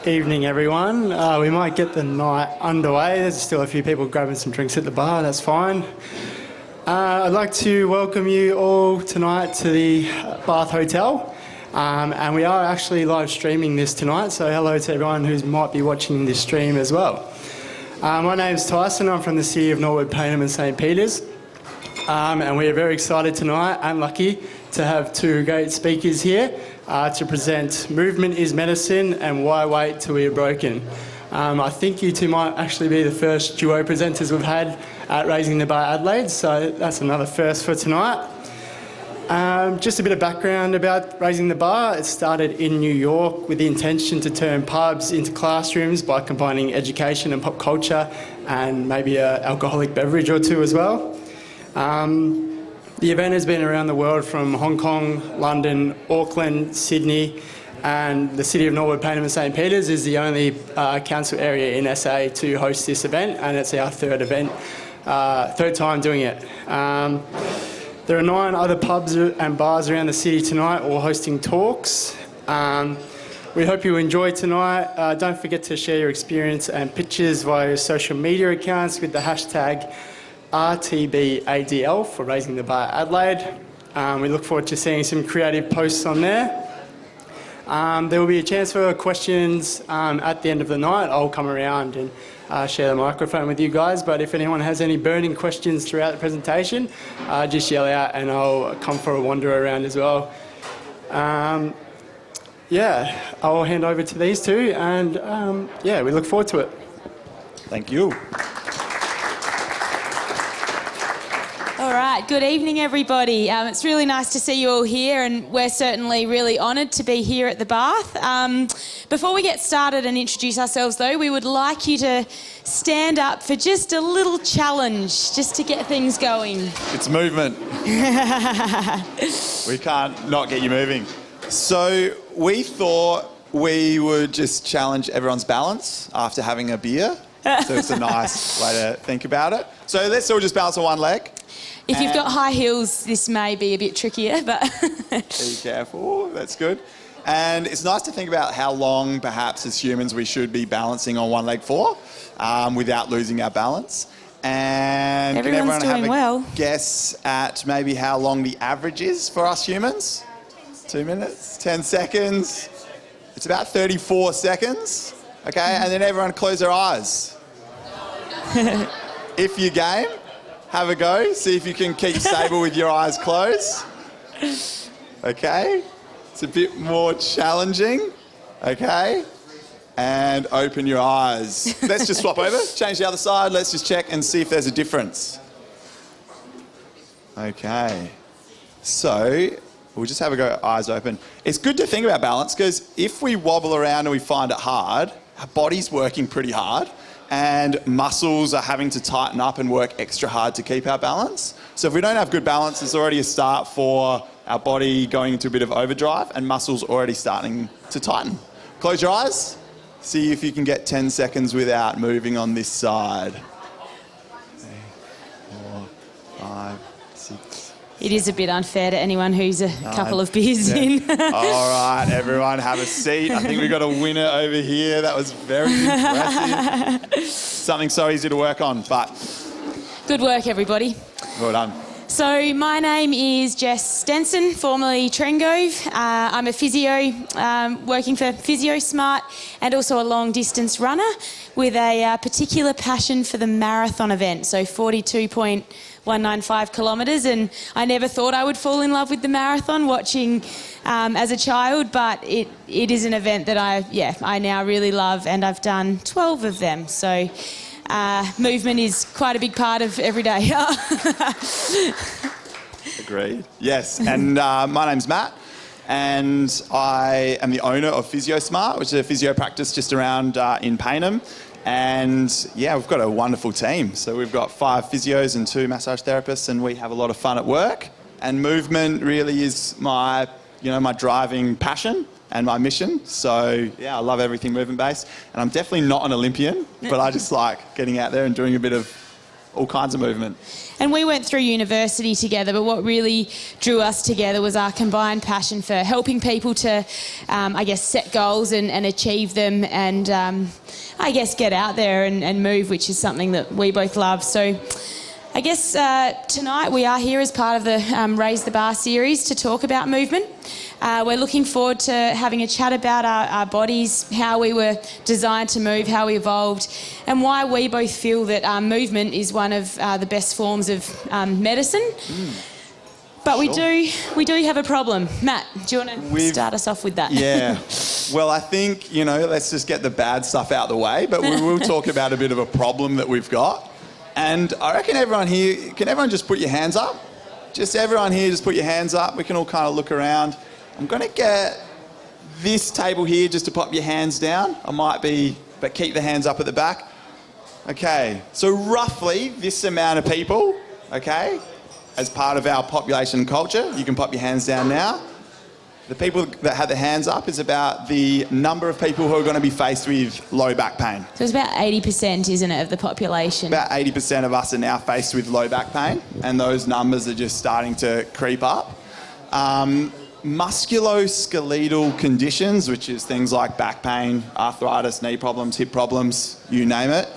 Evening, everyone. We might get the night underway. There's still a few people grabbing some drinks at the bar, that's fine. I'd like to welcome you all tonight to the Bath Hotel. And we are actually live streaming this tonight, so hello to everyone who might be watching this stream as well. My name's Tyson, I'm from the city of Norwood, Payneham and St Peters. And we are very excited tonight and lucky to have two great speakers here to present Movement is Medicine and Why Wait Till We Are Broken. I think you two might actually be the first duo presenters we've had at Raising the Bar Adelaide, so that's another first for tonight. Just a bit of background about Raising the Bar. It started in New York with the intention to turn pubs into classrooms by combining education and pop culture and maybe an alcoholic beverage or two as well. The event has been around the world from Hong Kong, London, Auckland, Sydney, and the city of Norwood, Payneham and St Peters is the only council area in SA to host this event, and it's our third time doing it. There are 9 other pubs and bars around the city tonight all hosting talks. We hope you enjoy tonight. Don't forget to share your experience and pictures via your social media accounts with the hashtag RTBADL for Raising the Bar Adelaide. We look forward to seeing some creative posts on there. There will be a chance for questions at the end of the night. I'll come around and share the microphone with you guys, but if anyone has any burning questions throughout the presentation, just yell out and I'll come for a wander around as well. I'll hand over to these two and we look forward to it. Thank you. All right, good evening everybody. It's really nice to see you all here and we're certainly really honoured to be here at the Bath. Before we get started and introduce ourselves though, we would like you to stand up for just a little challenge, just to get things going. It's movement. We can't not get you moving. So we thought we would just challenge everyone's balance after having a beer. So it's a nice way to think about it. So let's all just balance on one leg. If you've got high heels, this may be a bit trickier, but... Be careful, that's good. And it's nice to think about how long, perhaps, as humans, we should be balancing on one leg for without losing our balance. And Everyone's can everyone doing have a guess at maybe how long the average is for us humans? 2 minutes, 10 seconds. It's about 34 seconds. Okay, and then everyone close their eyes. If you're game, have a go. See if you can keep stable with your eyes closed. Okay, it's a bit more challenging. Okay, and open your eyes. Let's just swap over, change the other side. Let's just check and see if there's a difference. Okay, so we'll just have a go, eyes open. It's good to think about balance because if we wobble around and we find it hard, our body's working pretty hard and muscles are having to tighten up and work extra hard to keep our balance. So if we don't have good balance, it's already a start for our body going into a bit of overdrive and muscles already starting to tighten. Close your eyes. See if you can get 10 seconds without moving on this side. 3, 4, 5, 6. It is a bit unfair to anyone who's a couple of beers in. All right, everyone, have a seat. I think we got a winner over here. That was very impressive. Something so easy to work on, but... Good work, everybody. Well done. So my name is Jess Stenson, formerly Trengove. I'm a physio, working for Physio Smart and also a long-distance runner with a particular passion for the marathon event, so 42.195 kilometres, and I never thought I would fall in love with the marathon watching as a child, but it is an event that I now really love, and I've done 12 of them, so movement is quite a big part of every day. Agreed. Yes, and my name's Matt, and I am the owner of Physio Smart, which is a physio practice just around in Payneham. And yeah, we've got a wonderful team. So we've got 5 physios and 2 massage therapists, and we have a lot of fun at work. And movement really is my driving passion and my mission. So yeah, I love everything movement based. And I'm definitely not an Olympian, but I just like getting out there and doing a bit of all kinds of movement. And we went through university together, but what really drew us together was our combined passion for helping people to, set goals and achieve them and, get out there and move, which is something that we both love. So I guess tonight we are here as part of the Raise the Bar series to talk about movement. We're looking forward to having a chat about our bodies, how we were designed to move, how we evolved, and why we both feel that movement is one of the best forms of medicine. But Sure. we do have a problem. Matt, do you want to start us off with that? Yeah. Well, I think, let's just get the bad stuff out of the way, but we will talk about a bit of a problem that we've got. And I reckon everyone here, can everyone just put your hands up? Just everyone here, just put your hands up. We can all kind of look around. I'm going to get this table here just to pop your hands down. But keep the hands up at the back. Okay, so roughly this amount of people, okay, as part of our population and culture, you can pop your hands down now. The people that had their hands up is about the number of people who are going to be faced with low back pain. So it's about 80%, isn't it, of the population? About 80% of us are now faced with low back pain, and those numbers are just starting to creep up. Musculoskeletal conditions, which is things like back pain, arthritis, knee problems, hip problems, you name it,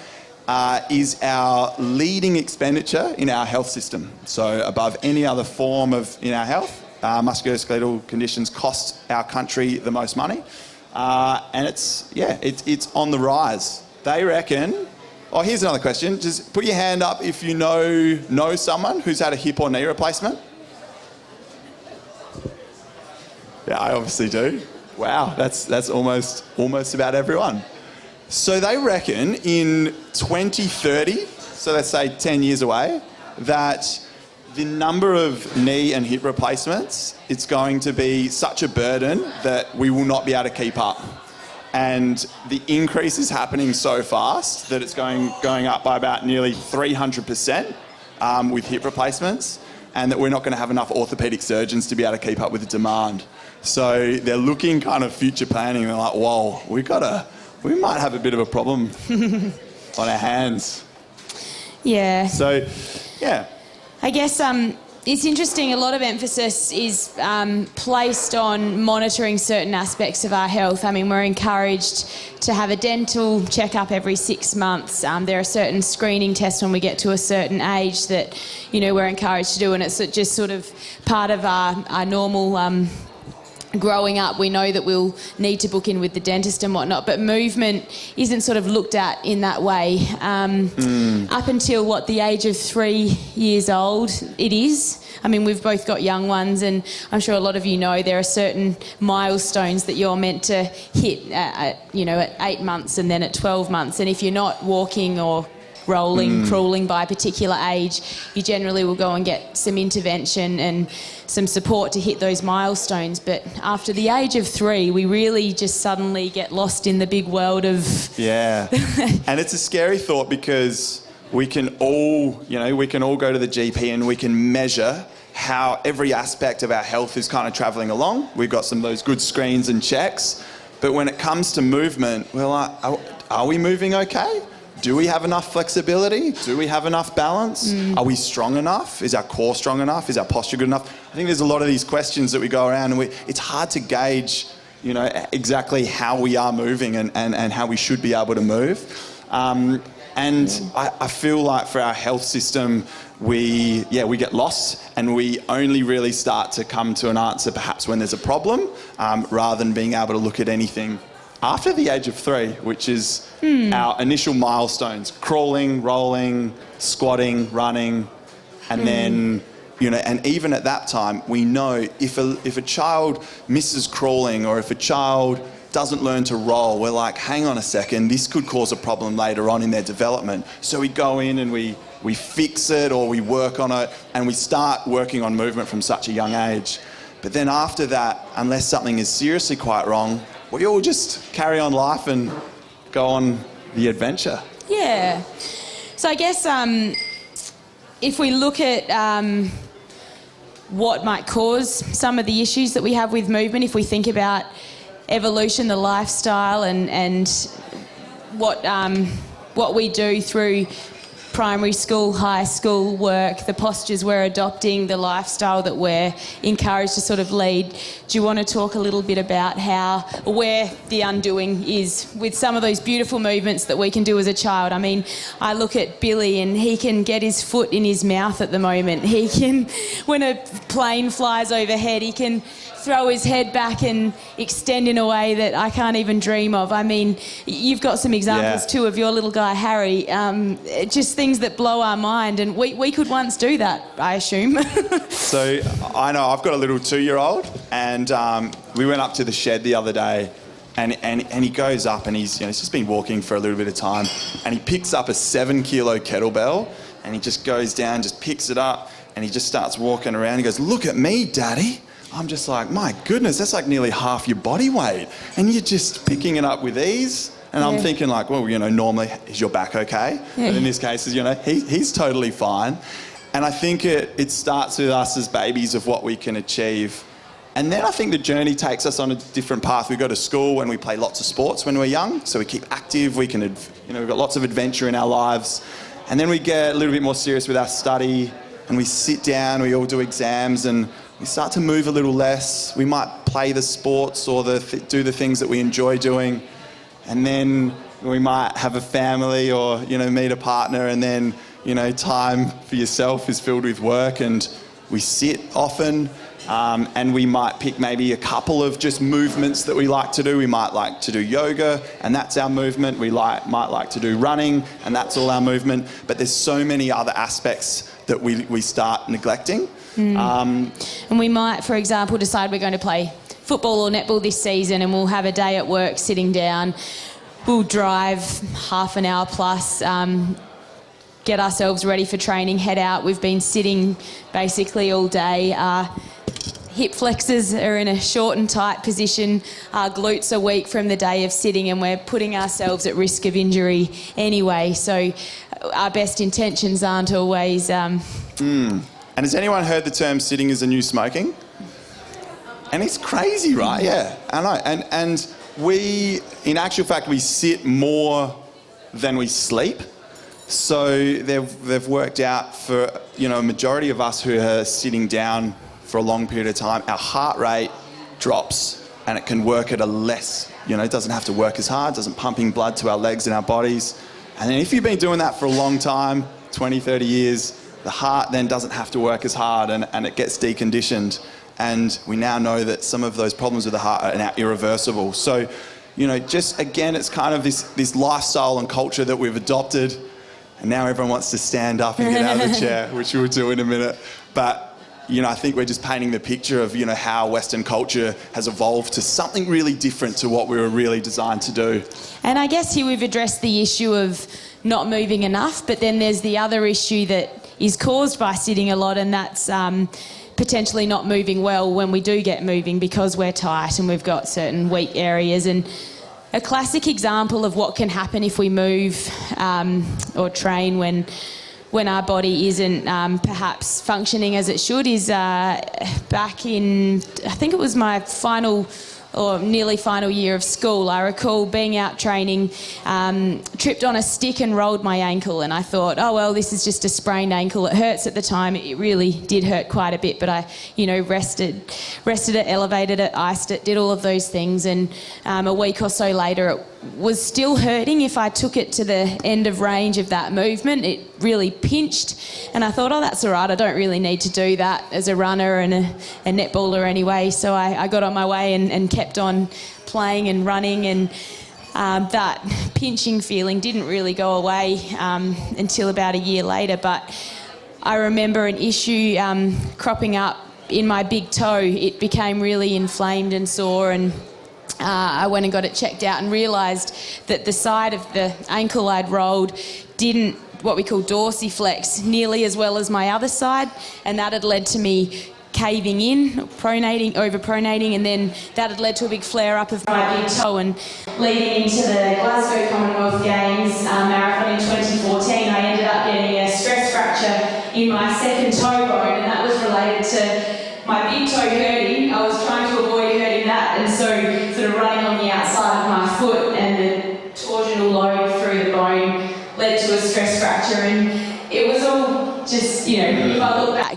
is our leading expenditure in our health system. So above any other form in our health, musculoskeletal conditions cost our country the most money. And it's on the rise. They reckon... Oh, here's another question. Just put your hand up if you know someone who's had a hip or knee replacement. Yeah, I obviously do. Wow, that's almost about everyone. So they reckon in 2030, so let's say 10 years away, that the number of knee and hip replacements, it's going to be such a burden that we will not be able to keep up. And the increase is happening so fast that it's going up by about nearly 300% with hip replacements, and that we're not going to have enough orthopaedic surgeons to be able to keep up with the demand. So they're looking kind of future planning. They're like, whoa, we might have a bit of a problem on our hands. Yeah. So, yeah. I guess it's interesting, a lot of emphasis is placed on monitoring certain aspects of our health. I mean, we're encouraged to have a dental checkup every 6 months. There are certain screening tests when we get to a certain age that, we're encouraged to do, and it's just sort of part of our normal growing up. We know that we'll need to book in with the dentist and whatnot, but movement isn't sort of looked at in that way. Up until, the age of 3 years old, it is. I mean, we've both got young ones, and I'm sure a lot of you know there are certain milestones that you're meant to hit at 8 months and then at 12 months. And if you're not walking or crawling by a particular age, you generally will go and get some intervention and some support to hit those milestones. But after the age of 3, we really just suddenly get lost in the big world of... Yeah. And it's a scary thought because we can all go to the GP and we can measure how every aspect of our health is kind of travelling along. We've got some of those good screens and checks. But when it comes to movement, we're like, are we moving okay? Do we have enough flexibility? Do we have enough balance? Are we strong enough? Is our core strong enough? Is our posture good enough? I think there's a lot of these questions that we go around and it's hard to gauge, exactly how we are moving and how we should be able to move. I feel like for our health system, we get lost and we only really start to come to an answer perhaps when there's a problem, rather than being able to look at anything after the age of 3, which is our initial milestones: crawling, rolling, squatting, running, and then, and even at that time, we know if a child misses crawling or if a child doesn't learn to roll, we're like, hang on a second, this could cause a problem later on in their development. So we go in and we fix it or we work on it, and we start working on movement from such a young age. But then after that, unless something is seriously quite wrong, we all just carry on life and go on the adventure. Yeah. So I guess if we look at what might cause some of the issues that we have with movement, if we think about evolution, the lifestyle, and what we do through primary school, high school work, the postures we're adopting, the lifestyle that we're encouraged to sort of lead. Do you want to talk a little bit about where the undoing is with some of those beautiful movements that we can do as a child? I mean, I look at Billy and he can get his foot in his mouth at the moment. He can, when a plane flies overhead, he can throw his head back and extend in a way that I can't even dream of. I mean, you've got some examples too of your little guy, Harry, just things that blow our mind, and we could once do that, I assume. So I know I've got a little 2-year-old, and we went up to the shed the other day, and he goes up and he's just been walking for a little bit of time, and he picks up a 7-kilo kettlebell, and he just goes down, just picks it up, and he just starts walking around. He goes, "Look at me, Daddy." I'm just like, my goodness, that's like nearly half your body weight, and you're just picking it up with ease. And I'm thinking like, well, normally, is your back okay? But in this case, he's totally fine. And I think it starts with us as babies of what we can achieve. And then I think the journey takes us on a different path. We go to school and we play lots of sports when we're young, so we keep active. We can, we've got lots of adventure in our lives. And then we get a little bit more serious with our study, and we sit down, we all do exams, and we start to move a little less. We might play the sports or do the things that we enjoy doing. And then we might have a family or, meet a partner, and then, time for yourself is filled with work, and we sit often, and we might pick maybe a couple of just movements that we like to do. We might like to do yoga, and that's our movement. We might like to do running, and that's all our movement. But there's so many other aspects that we start neglecting. And we might, for example, decide we're going to play football or netball this season, and we'll have a day at work sitting down. We'll drive half an hour plus, get ourselves ready for training, head out. We've been sitting basically all day. Our hip flexors are in a short and tight position. Our glutes are weak from the day of sitting, and we're putting ourselves at risk of injury anyway. So our best intentions aren't always... And has anyone heard the term sitting is the new smoking? And it's crazy, right? Yeah, I know. And we, in actual fact, we sit more than we sleep. So they've worked out for, a majority of us who are sitting down for a long period of time, our heart rate drops, and it can work at a less, it doesn't have to work as hard, doesn't pumping blood to our legs and our bodies. And then if you've been doing that for a long time, 20, 30 years, the heart then doesn't have to work as hard, and it gets deconditioned. And we now know that some of those problems with the heart are now irreversible. So, just again, it's kind of this lifestyle and culture that we've adopted. And now everyone wants to stand up and get out of the chair, which we'll do in a minute. But, I think we're just painting the picture of, how Western culture has evolved to something really different to what we were really designed to do. And I guess here we've addressed the issue of not moving enough, but then there's the other issue that is caused by sitting a lot, and that's potentially not moving well when we do get moving, because we're tight and we've got certain weak areas. And a classic example of what can happen if we move or train when our body isn't perhaps functioning as it should is back in, I think it was my final or nearly final year of school. I recall being out training, tripped on a stick and rolled my ankle, and I thought, oh well, this is just a sprained ankle. It hurts at the time. It really did hurt quite a bit, but I, rested it, elevated it, iced it, did all of those things, and a week or so later it was still hurting. If I took it to the end of range of that movement, it really pinched, and I thought, oh, that's all right, I don't really need to do that as a runner and a netballer anyway. So I got on my way and kept on playing and running, and that pinching feeling didn't really go away until about a year later. But I remember an issue cropping up in my big toe. It became really inflamed and sore, and I went and got it checked out and realised that the side of the ankle I'd rolled didn't, what we call dorsiflex, nearly as well as my other side, and that had led to me caving in, overpronating, and then that had led to a big flare-up of my big toe. And leading into the Glasgow Commonwealth Games marathon in 2014, I ended up getting a stress fracture in my second toe bone, and that was related to my big toe hurting. I was trying to avoid hurting that, and so sort of running on the outside of my foot, and the torsional load through the bone led to a stress fracture. And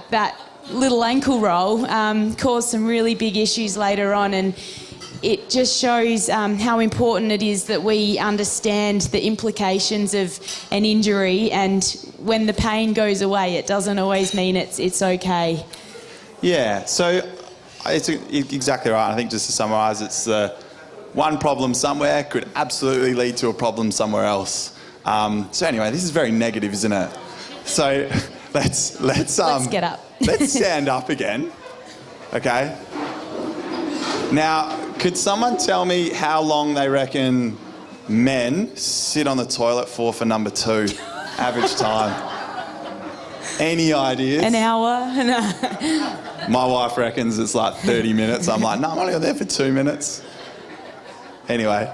that little ankle roll caused some really big issues later on, and it just shows how important it is that we understand the implications of an injury, and when the pain goes away, it doesn't always mean it's okay. Yeah, so it's exactly right. I think just to summarise, it's one problem somewhere could absolutely lead to a problem somewhere else. So anyway, this is very negative, isn't it? So let's get up. Let's stand up again. Okay. Now, could someone tell me how long they reckon men sit on the toilet for number 2, average time? Any ideas? An hour? My wife reckons it's like 30 minutes. I'm like, no, I'm only there for 2 minutes. Anyway,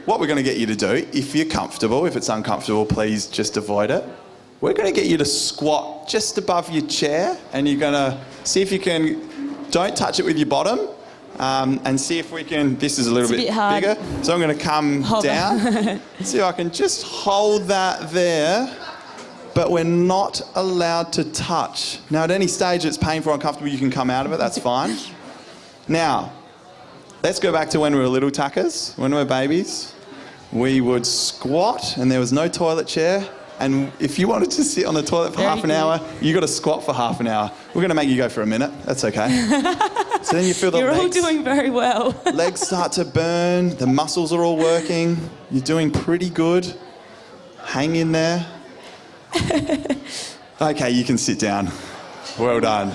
what we're going to get you to do, if you're comfortable, if it's uncomfortable, please just avoid it. We're going to get you to squat just above your chair, and you're going to see if you can, don't touch it with your bottom, and see if we can, this is a little bit bigger, so I'm going to come down, see if I can just hold that there, but we're not allowed to touch. Now, at any stage it's painful or uncomfortable, you can come out of it, that's fine. Now, let's go back to when we were little tackers, when we were babies. We would squat, and there was no toilet chair, and if you wanted to sit on the toilet for half an hour, you got to squat for half an hour. We're going to make you go for a minute. That's okay. So then you feel the You're legs. all doing very well. Legs start to burn. The muscles are all working. You're doing pretty good. Hang in there. Okay, you can sit down. Well done.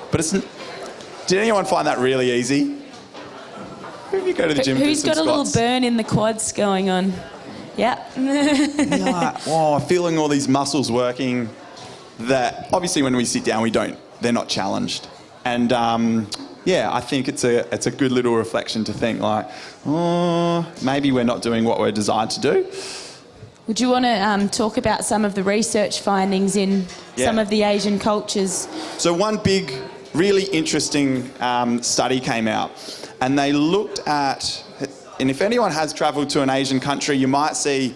But did anyone find that really easy? If you go to the gym, who's got a little squats. burn in the quads going on? Yeah. You're like, oh, I'm feeling all these muscles working that obviously when we sit down, they're not challenged. And I think it's a good little reflection to think like, oh, maybe we're not doing what we're designed to do. Would you want to talk about some of the research findings in some of the Asian cultures? So one big, really interesting study came out, and they looked at, and if anyone has travelled to an Asian country, you might see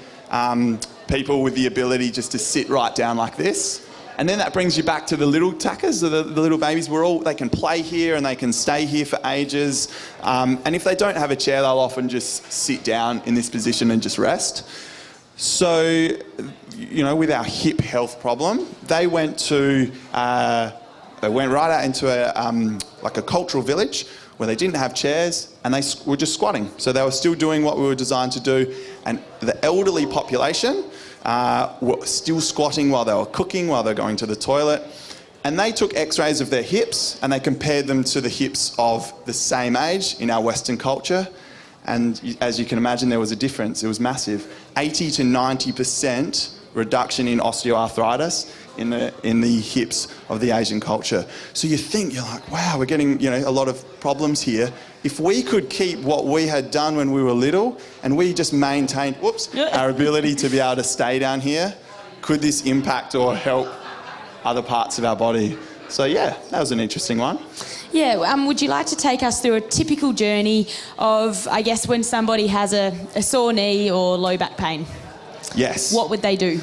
people with the ability just to sit right down like this. And then that brings you back to the little tackers, the little babies. They can play here and they can stay here for ages. And if they don't have a chair, they'll often just sit down in this position and just rest. So, with our hip health problem, they went right out into a cultural village where they didn't have chairs and they were just squatting. So they were still doing what we were designed to do. And the elderly population were still squatting while they were cooking, while they were going to the toilet. And they took x-rays of their hips and they compared them to the hips of the same age in our Western culture. And as you can imagine, there was a difference. It was massive. 80 to 90% reduction in osteoarthritis in the hips of the Asian culture. So you're like, wow, we're getting a lot of problems here. If we could keep what we had done when we were little and we just maintained our ability to be able to stay down here, could this impact or help other parts of our body? So that was an interesting one. Yeah, would you like to take us through a typical journey of, I guess, when somebody has a sore knee or low back pain? Yes. What would they do?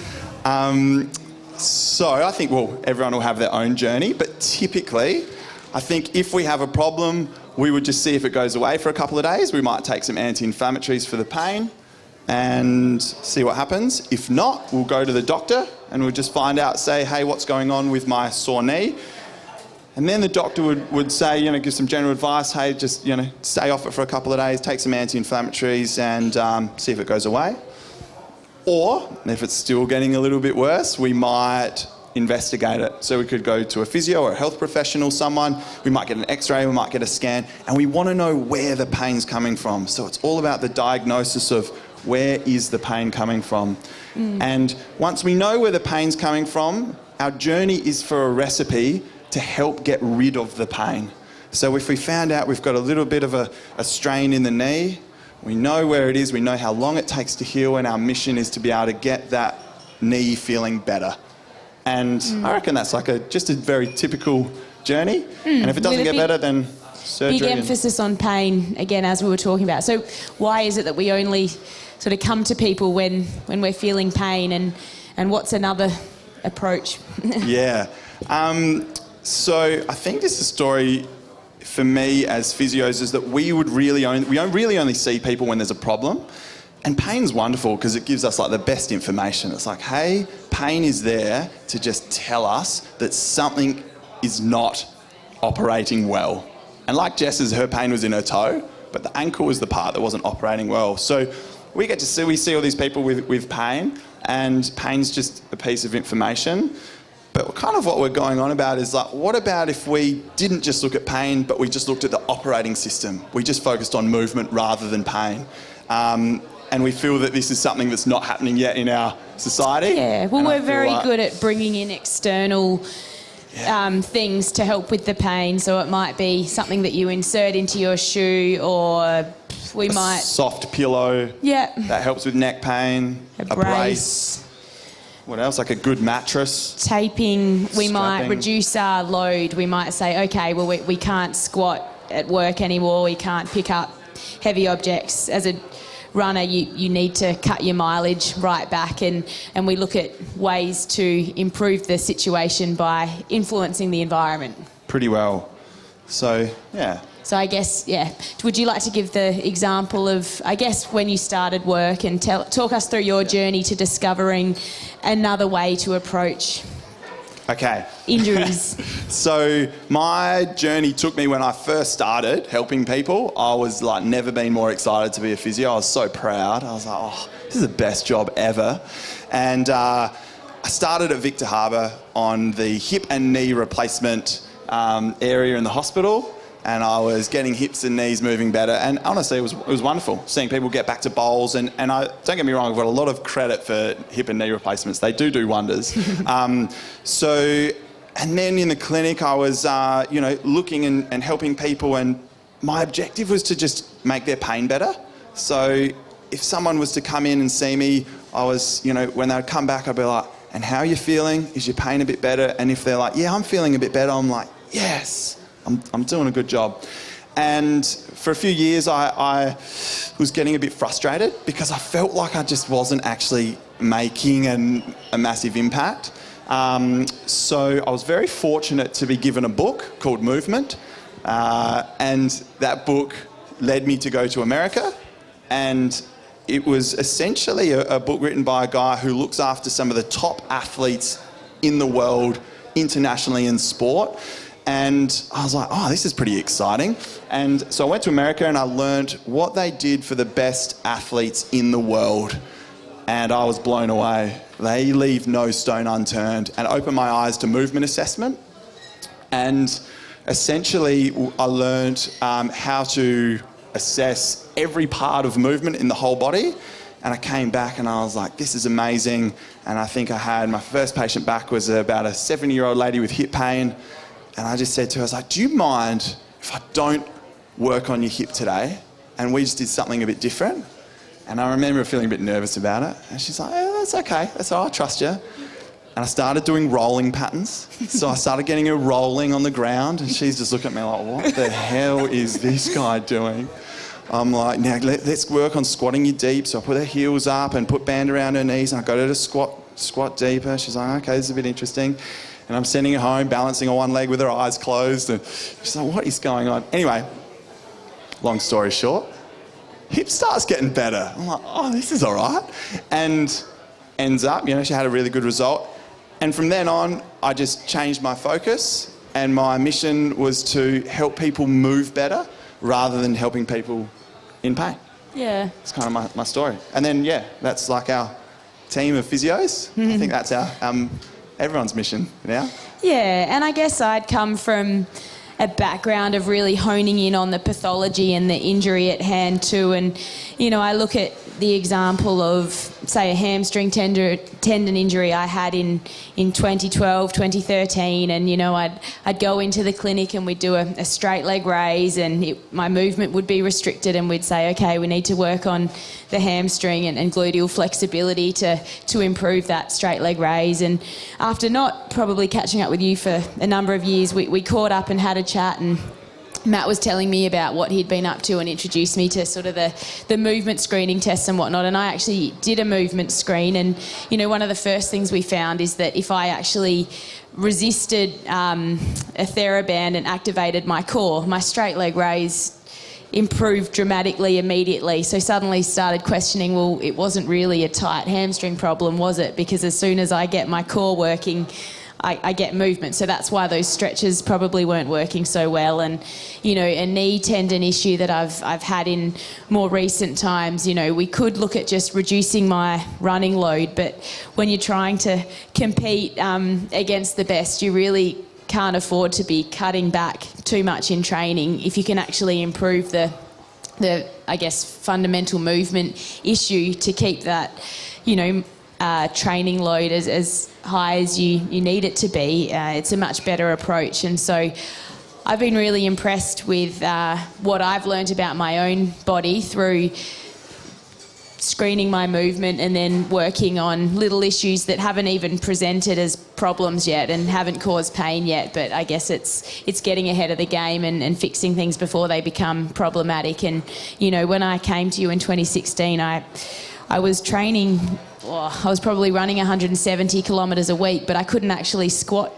So I think, everyone will have their own journey, but typically, I think if we have a problem, we would just see if it goes away for a couple of days. We might take some anti-inflammatories for the pain and see what happens. If not, we'll go to the doctor and we'll just find out, say, hey, what's going on with my sore knee? And then the doctor would say, give some general advice, hey, just, stay off it for a couple of days, take some anti-inflammatories and see if it goes away. Or, if it's still getting a little bit worse, we might investigate it. So we could go to a physio or a health professional, we might get an x-ray, we might get a scan, and we want to know where the pain's coming from. So it's all about the diagnosis of where is the pain coming from. And once we know where the pain's coming from, our journey is for a recipe to help get rid of the pain. So if we found out we've got a little bit of a strain in the knee, we know where it is, we know how long it takes to heal, and our mission is to be able to get that knee feeling better. And I reckon that's just a very typical journey. And if it doesn't get better, then surgery. Big emphasis on pain, again, as we were talking about. So why is it that we only sort of come to people when we're feeling pain, and what's another approach? Yeah. So I think this is a story for me as physios is that we really only see people when there's a problem. And pain's wonderful because it gives us like the best information. It's like, hey, pain is there to just tell us that something is not operating well. And like Jess's, her pain was in her toe, but the ankle was the part that wasn't operating well. So we see all these people with pain, and pain's just a piece of information. But kind of what we're going on about is like, what about if we didn't just look at pain, but we just looked at the operating system? We just focused on movement rather than pain. And we feel that this is something that's not happening yet in our society. Yeah, well, we're very good at bringing in external things to help with the pain. So it might be something that you insert into your shoe, or we might... soft pillow. Yeah. That helps with neck pain. A brace. What else? Like a good mattress. Taping. We might reduce our load. We might say, okay, well, we can't squat at work anymore. We can't pick up heavy objects. As a runner, you need to cut your mileage right back, and we look at ways to improve the situation by influencing the environment. Pretty well. So, yeah. So I guess, would you like to give the example of, I guess, when you started work and talk us through your journey to discovering another way to approach injuries? So my journey took me when I first started helping people. I was like never been more excited to be a physio. I was so proud. I was like, oh, this is the best job ever. And I started at Victor Harbour on the hip and knee replacement area in the hospital. And I was getting hips and knees moving better. And honestly, it was wonderful seeing people get back to bowls. And I don't get me wrong, I've got a lot of credit for hip and knee replacements. They do wonders. And then in the clinic, I was, looking and helping people. And my objective was to just make their pain better. So if someone was to come in and see me, I was, when they would come back, I'd be like, and how are you feeling? Is your pain a bit better? And if they're like, yeah, I'm feeling a bit better, I'm like, yes. I'm doing a good job. And for a few years, I was getting a bit frustrated because I felt like I just wasn't actually making a massive impact. So I was very fortunate to be given a book called Movement. And that book led me to go to America. And it was essentially a book written by a guy who looks after some of the top athletes in the world internationally in sport. And I was like, oh, this is pretty exciting. And so I went to America and I learned what they did for the best athletes in the world. And I was blown away. They leave no stone unturned, and opened my eyes to movement assessment. And essentially, I learned how to assess every part of movement in the whole body. And I came back and I was like, this is amazing. And I think I had my first patient back was about a 70-year-old lady with hip pain. And I just said to her, I was like, do you mind if I don't work on your hip today and we just did something a bit different? And I remember feeling a bit nervous about it. And she's like, oh, that's okay. That's all right, I trust you. And I started doing rolling patterns. So I started getting her rolling on the ground, and she's just looking at me like, what the hell is this guy doing? I'm like, now let's work on squatting you deep. So I put her heels up and put band around her knees, and I got her to squat deeper. She's like, okay, this is a bit interesting. And I'm sending her home, balancing on one leg with her eyes closed. And she's like, what is going on? Anyway, long story short, hip starts getting better. I'm like, oh, this is all right. And ends up, she had a really good result. And from then on, I just changed my focus. And my mission was to help people move better rather than helping people in pain. Yeah. It's kind of my story. And then, that's like our team of physios. I think that's our... everyone's mission now. Yeah, and I guess I'd come from a background of really honing in on the pathology and the injury at hand too. And, I look at the example of, say, a hamstring tendon injury I had in 2012, 2013. And, I'd go into the clinic and we'd do a straight leg raise, and my movement would be restricted, and we'd say, okay, we need to work on the hamstring and gluteal flexibility to improve that straight leg raise. And after not probably catching up with you for a number of years, we caught up and had a chat, and Matt was telling me about what he'd been up to and introduced me to sort of the movement screening tests and whatnot. And I actually did a movement screen, and one of the first things we found is that if I actually resisted a TheraBand and activated my core, my straight leg raise improved dramatically immediately. So suddenly started questioning, well, it wasn't really a tight hamstring problem, was it? Because as soon as I get my core working, I get movement. So that's why those stretches probably weren't working so well. And, you know, a knee tendon issue that I've had in more recent times, you know, we could look at just reducing my running load, but when you're trying to compete against the best, you really can't afford to be cutting back too much in training if you can actually improve the I guess, fundamental movement issue to keep that, you know, training load as high as you need it to be. It's a much better approach. And so I've been really impressed with what I've learned about my own body through screening my movement and then working on little issues that haven't even presented as problems yet and haven't caused pain yet, but I guess it's getting ahead of the game and fixing things before they become problematic. And, you know, when I came to you in 2016, I was training, I was probably running 170 kilometres a week, but I couldn't actually squat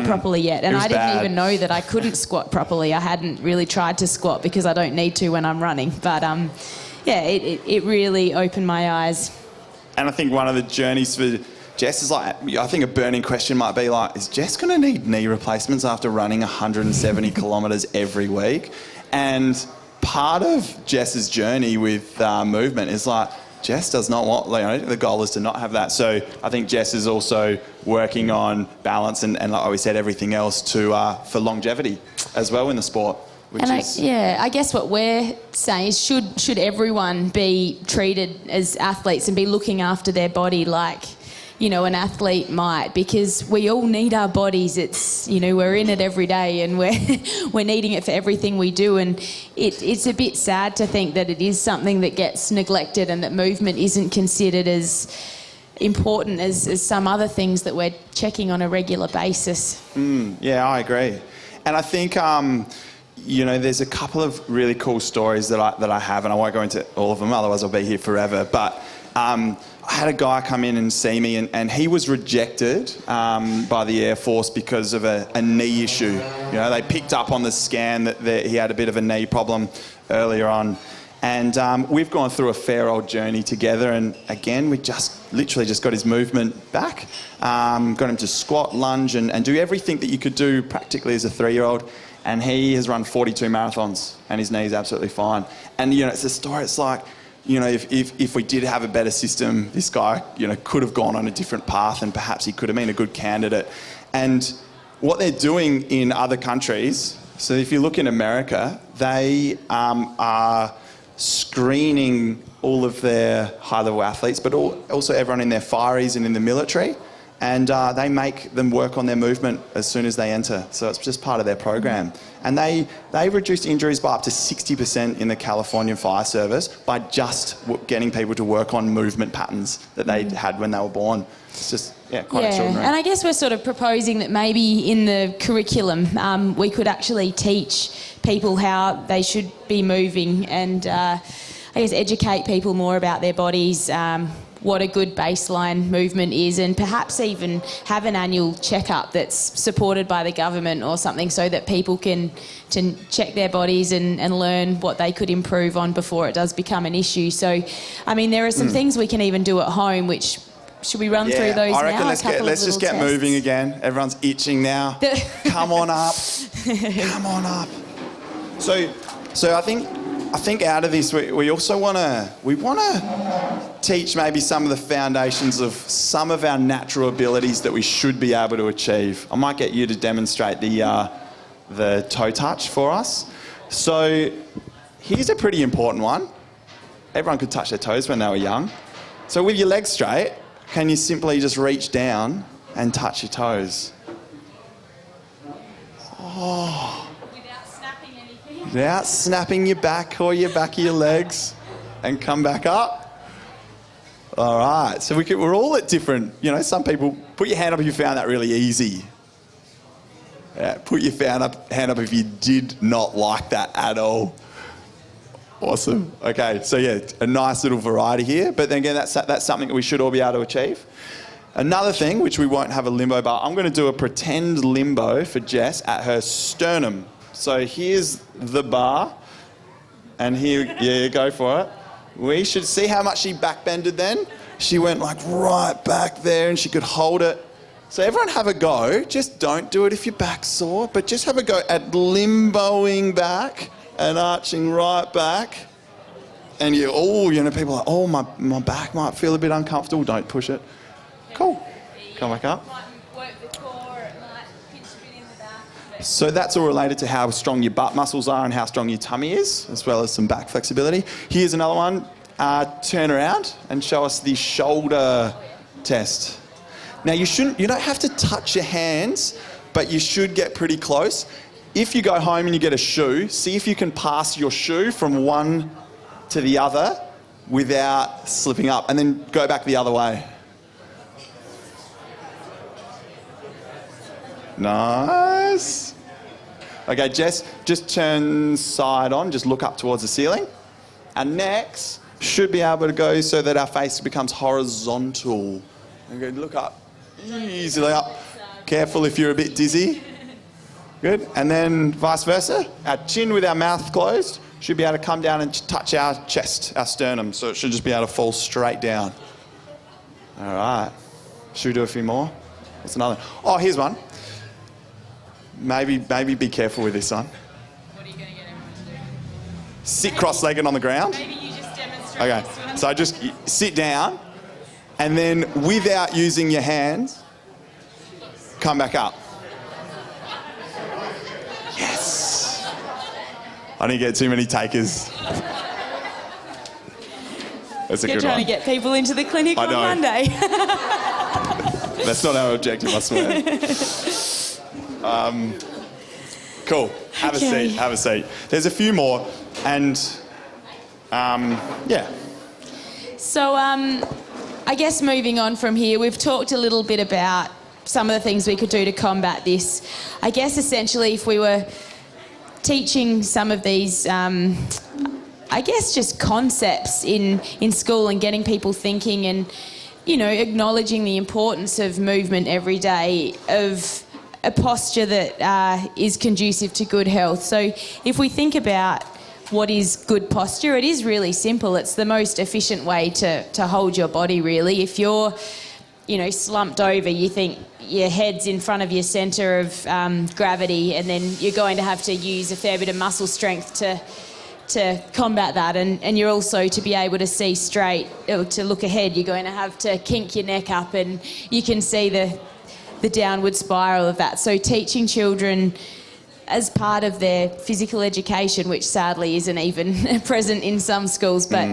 properly yet. And I didn't even know that I couldn't squat properly. I hadn't really tried to squat because I don't need to when I'm running. But yeah, it really opened my eyes. And I think one of the journeys for Jess is like, I think a burning question might be like, is Jess going to need knee replacements after running 170 kilometres every week? And part of Jess's journey with movement is like, Jess does not want, you know, the goal is to not have that. So I think Jess is also working on balance and like we said, everything else for longevity as well in the sport. I guess what we're saying is should everyone be treated as athletes and be looking after their body like, you know, an athlete might, because we all need our bodies. It's, you know, we're in it every day and we're needing it for everything we do. And it's a bit sad to think that it is something that gets neglected and that movement isn't considered as important as some other things that we're checking on a regular basis. Yeah, I agree. And I think, you know, there's a couple of really cool stories that I have, and I won't go into all of them, otherwise I'll be here forever. But I had a guy come in and see me, and he was rejected by the Air Force because of a knee issue. You know, they picked up on the scan that he had a bit of a knee problem earlier on. And we've gone through a fair old journey together, and again, we literally just got his movement back, got him to squat, lunge, and do everything that you could do practically as a 3-year-old. And he has run 42 marathons, and his knee's absolutely fine. And, you know, it's a story, it's like, you know, if we did have a better system, this guy, you know, could have gone on a different path and perhaps he could have been a good candidate. And what they're doing in other countries, so if you look in America, they are screening all of their high-level athletes, but also everyone in their fireys and in the military, and they make them work on their movement as soon as they enter. So it's just part of their program. And they reduced injuries by up to 60% in the California Fire Service by just getting people to work on movement patterns that they had when they were born. It's just, quite extraordinary. And I guess we're sort of proposing that maybe in the curriculum we could actually teach people how they should be moving and I guess educate people more about their bodies, what a good baseline movement is, and perhaps even have an annual checkup that's supported by the government or something so that people can check their bodies and learn what they could improve on before it does become an issue. So, I mean, there are some things we can even do at home, which should we run through those now? I reckon let's just get moving again. Everyone's itching now. Come on up. Come on up. So I think out of this, we also want to teach maybe some of the foundations of some of our natural abilities that we should be able to achieve. I might get you to demonstrate the toe touch for us. So here's a pretty important one. Everyone could touch their toes when they were young. So with your legs straight, can you simply just reach down and touch your toes? Oh. Without snapping your back or your back of your legs, and come back up. All right, so we're all at different, you know, some people, put your hand up if you found that really easy. Yeah, put your hand up if you did not like that at all. Awesome. Okay, so yeah, a nice little variety here, but then again, that's something that we should all be able to achieve. Another thing, which we won't have a limbo bar, I'm going to do a pretend limbo for Jess at her sternum. So here's the bar, and here, yeah, go for it. We should see how much she backbended then. She went like right back there and she could hold it. So everyone have a go. Just don't do it if your back's sore, but just have a go at limboing back and arching right back. And people are like, oh, my back might feel a bit uncomfortable. Don't push it. Cool. Come back up. So that's all related to how strong your butt muscles are and how strong your tummy is, as well as some back flexibility. Here's another one. Turn around and show us the shoulder test. Now you don't have to touch your hands, but you should get pretty close. If you go home and you get a shoe, see if you can pass your shoe from one to the other without slipping up, and then go back the other way. Nice. Okay, Jess, just turn side on, just look up towards the ceiling. Our necks should be able to go so that our face becomes horizontal. Okay, look up, easily up. Careful if you're a bit dizzy. Good, and then vice versa. Our chin with our mouth closed should be able to come down and touch our chest, our sternum, so it should just be able to fall straight down. All right, should we do a few more? What's another? Oh, here's one. Maybe be careful with this one. What are you going to get everyone to do? Sit cross-legged on the ground. Maybe you just demonstrate Okay, this one. so just sit down, and then without using your hands, come back up. Yes. I didn't get too many takers. That's a You're good trying one. to get people into the clinic I on know. Monday. That's not our objective, I swear. Cool. Have Okay. a seat. There's a few more, and yeah. So I guess moving on from here, we've talked a little bit about some of the things we could do to combat this. I guess essentially if we were teaching some of these, I guess just concepts in school and getting people thinking and, acknowledging the importance of movement every day, of a posture that is conducive to good health. So if we think about what is good posture, it is really simple. It's the most efficient way to hold your body, really. If you're, slumped over, you think your head's in front of your centre of gravity, and then you're going to have to use a fair bit of muscle strength to combat that. And you're also, to be able to see straight, or to look ahead, you're going to have to kink your neck up, and you can see the downward spiral of that. So teaching children as part of their physical education, which sadly isn't even present in some schools, but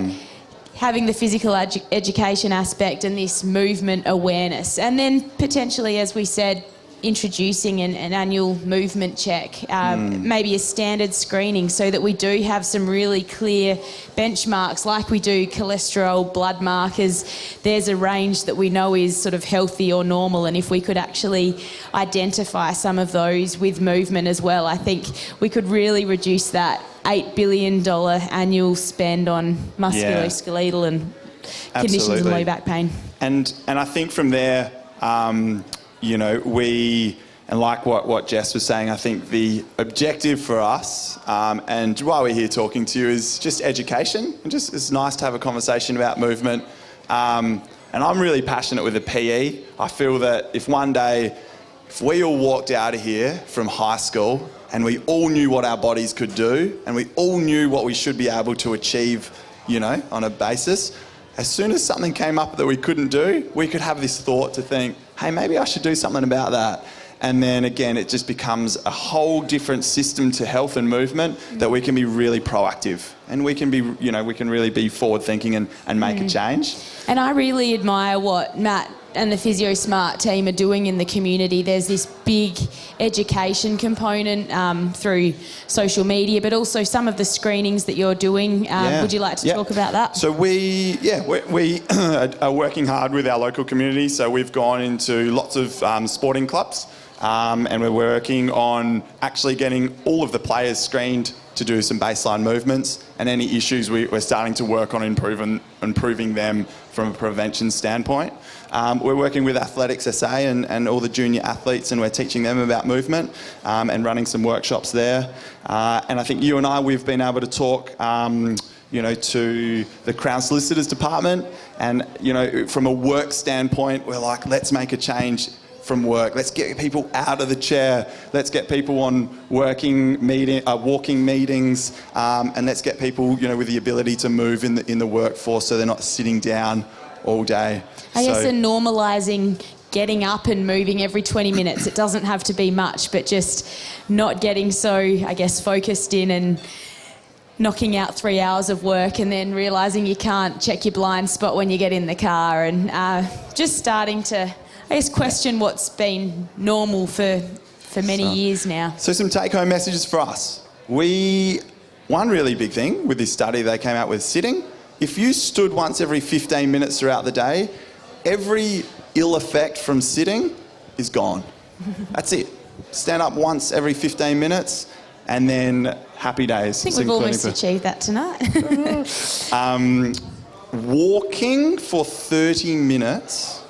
having the physical education aspect and this movement awareness. And then potentially, as we said, introducing an annual movement check, maybe a standard screening, so that we do have some really clear benchmarks, like we do cholesterol, blood markers. There's a range that we know is sort of healthy or normal, and if we could actually identify some of those with movement as well, I think we could really reduce that $8 billion annual spend on musculoskeletal and conditions of low back pain. And I think from there, and like what Jess was saying, I think the objective for us, and why we're here talking to you, is just education. And just it's nice to have a conversation about movement. And I'm really passionate with the PE. I feel that if one day, if we all walked out of here from high school and we all knew what our bodies could do, and we all knew what we should be able to achieve, on a basis, as soon as something came up that we couldn't do, we could have this thought to think, hey, maybe I should do something about that. And then again, it just becomes a whole different system to health and movement that we can be really proactive, and we can be, we can really be forward thinking and make a change. And I really admire what Matt and the Physio Smart team are doing in the community. There's this big education component through social media, but also some of the screenings that you're doing. Would you like to talk about that? So we are working hard with our local community. So we've gone into lots of sporting clubs and we're working on actually getting all of the players screened to do some baseline movements, and any issues we're starting to work on improving them from a prevention standpoint. We're working with Athletics SA and all the junior athletes, and we're teaching them about movement and running some workshops there. And I think you and I, we've been able to talk to the Crown Solicitors Department, and from a work standpoint, we're like, let's make a change from work. Let's get people out of the chair. Let's get people on walking meetings, and let's get people, with the ability to move in the workforce, so they're not sitting down all day. I guess normalising getting up and moving every 20 minutes. It doesn't have to be much, but just not getting so, I guess, focused in and knocking out 3 hours of work and then realising you can't check your blind spot when you get in the car, and just starting to, I guess, question what's been normal for many years now. So some take-home messages for us. One really big thing with this study they came out with, sitting. If you stood once every 15 minutes throughout the day, every ill effect from sitting is gone. That's it. Stand up once every 15 minutes and then happy days. I think we've almost achieved that tonight. Walking for 30 minutes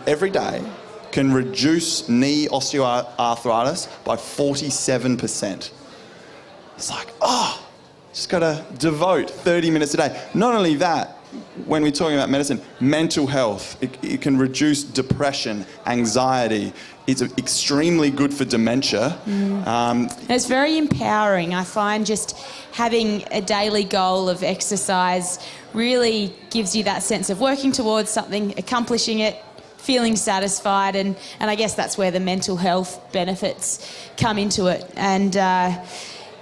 every day can reduce knee osteoarthritis by 47%. It's like, just got to devote 30 minutes a day. Not only that, when we're talking about medicine, mental health, it can reduce depression, anxiety. It's extremely good for dementia. It's very empowering. I find just having a daily goal of exercise really gives you that sense of working towards something, accomplishing it, feeling satisfied, and I guess that's where the mental health benefits come into it. And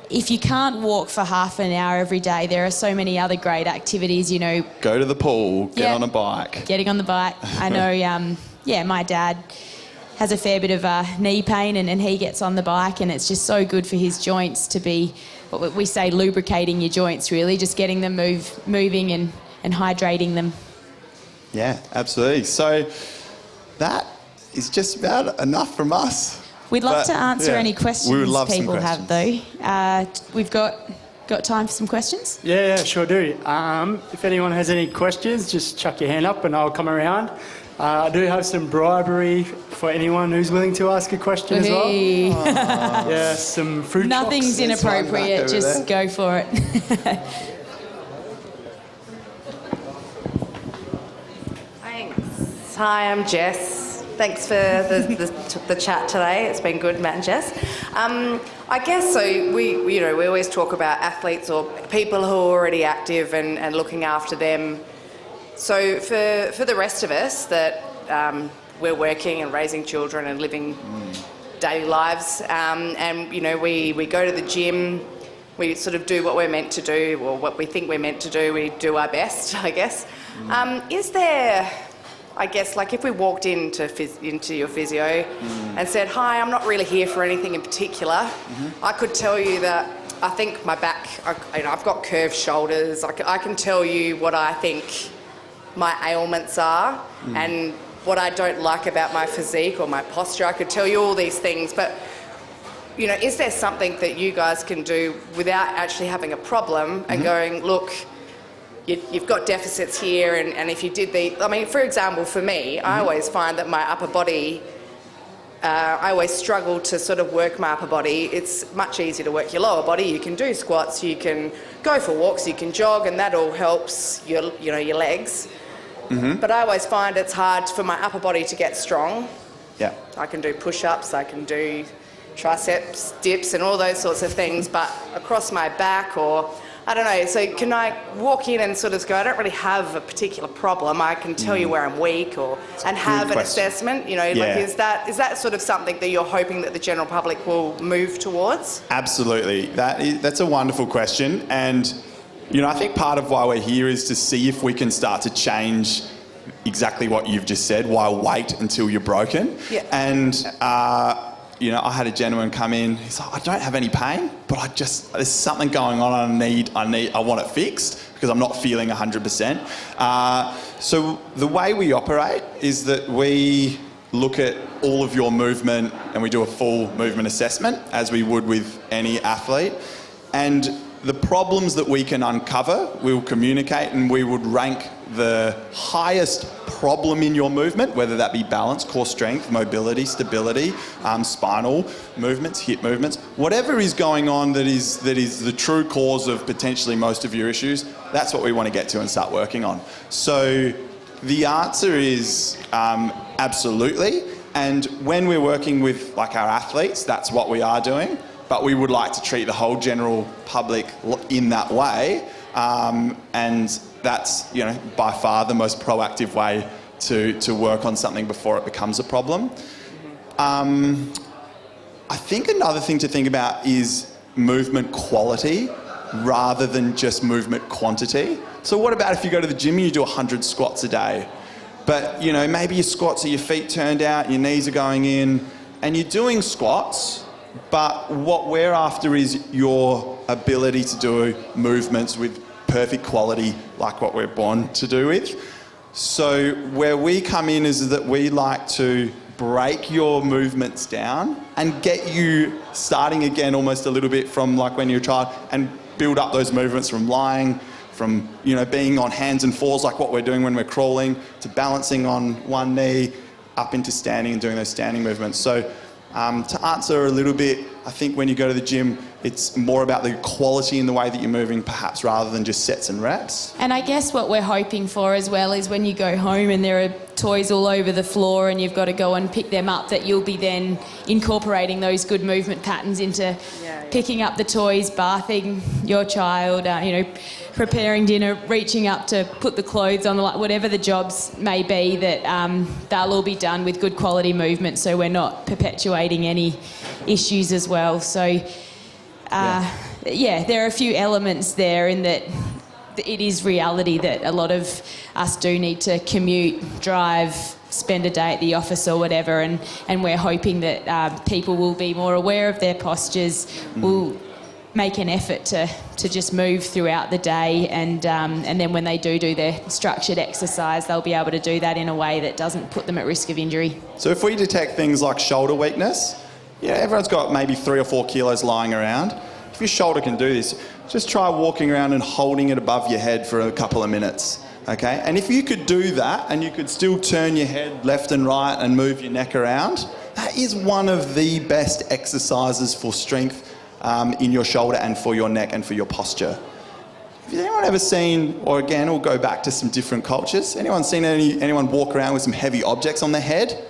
if you can't walk for half an hour every day, there are so many other great activities, Go to the pool, get on a bike. Getting on the bike. I know, my dad has a fair bit of knee pain, and he gets on the bike, and it's just so good for his joints to be, what we say, lubricating your joints, really, just getting them moving and hydrating them. Yeah, absolutely. So that is just about enough from us. We'd love to answer any questions people have, though. We've got time for some questions? Yeah, sure do. If anyone has any questions, just chuck your hand up and I'll come around. I do have some bribery for anyone who's willing to ask a question as well. Yeah, some fruit Nothing's chocs. inappropriate, just go for it. Thanks. Hi, I'm Jess. Thanks for the chat today. It's been good, Matt and Jess. I guess so. We always talk about athletes or people who are already active and looking after them. So for the rest of us that we're working and raising children and living daily lives, and we go to the gym, we sort of do what we're meant to do, or what we think we're meant to do. We do our best, I guess. Is there, I guess, like if we walked into your physio and said, "Hi, I'm not really here for anything in particular," I could tell you that I think my back, I've got curved shoulders. I can tell you what I think my ailments are and what I don't like about my physique or my posture. I could tell you all these things, but is there something that you guys can do without actually having a problem and going, look, you've got deficits here, and if you did for example, for me, I always find that my upper body, I always struggle to sort of work my upper body. It's much easier to work your lower body. You can do squats, you can go for walks, you can jog, and that all helps your legs. But I always find it's hard for my upper body to get strong. Yeah. I can do push-ups, I can do triceps dips and all those sorts of things, but across my back, or I don't know, so can I walk in and sort of go, I don't really have a particular problem, I can tell you where I'm weak, and have an assessment, is that sort of something that you're hoping that the general public will move towards? Absolutely. That's a wonderful question, and I think part of why we're here is to see if we can start to change exactly what you've just said. Why wait until you're broken? Yeah. And I had a gentleman come in. He's like, I don't have any pain, but there's something going on. I want it fixed because I'm not feeling 100%. So the way we operate is that we look at all of your movement and we do a full movement assessment as we would with any athlete. And the problems that we can uncover, we'll communicate, and we would rank the highest problem in your movement, whether that be balance, core strength, mobility, stability, spinal movements, hip movements, whatever is going on that is the true cause of potentially most of your issues. That's what we want to get to and start working on. So the answer is absolutely. And when we're working with like our athletes, that's what we are doing. But we would like to treat the whole general public in that way. And that's, you know, by far the most proactive way to work on something before it becomes a problem. I think another thing to think about is movement quality rather than just movement quantity. So what about if you go to the gym and you do 100 squats a day? But, you know, maybe your squats are your feet turned out, your knees are going in, and you're doing squats, but what we're after is your ability to do movements with perfect quality, like what we're born to do with. So where we come in is that we like to break your movements down and get you starting again almost a little bit from like when you're a child, and build up those movements from lying, from, you know, being on hands and falls like what we're doing when we're crawling, to balancing on one knee, up into standing and doing those standing movements. So to answer a little bit, I think when you go to the gym, it's more about the quality in the way that you're moving, perhaps, rather than just sets and reps. And I guess what we're hoping for as well is when you go home and there are toys all over the floor and you've got to go and pick them up, that you'll be then incorporating those good movement patterns into picking up the toys, bathing your child, you know, preparing dinner, reaching up to put the clothes on, whatever the jobs may be, that they'll all be done with good quality movement, so we're not perpetuating any issues as well. So there are a few elements there in that it is reality that a lot of us do need to commute, drive, spend a day at the office or whatever, and we're hoping that people will be more aware of their postures, will make an effort to just move throughout the day, and then when they do their structured exercise, they'll be able to do that in a way that doesn't put them at risk of injury. So if we detect things like shoulder weakness, everyone's got maybe 3 or 4 kilos lying around. If your shoulder can do this, just try walking around and holding it above your head for a couple of minutes, okay? And if you could do that and you could still turn your head left and right and move your neck around, that is one of the best exercises for strength in your shoulder and for your neck and for your posture. Have anyone ever seen, or again, we'll go back to some different cultures, anyone seen anyone walk around with some heavy objects on their head?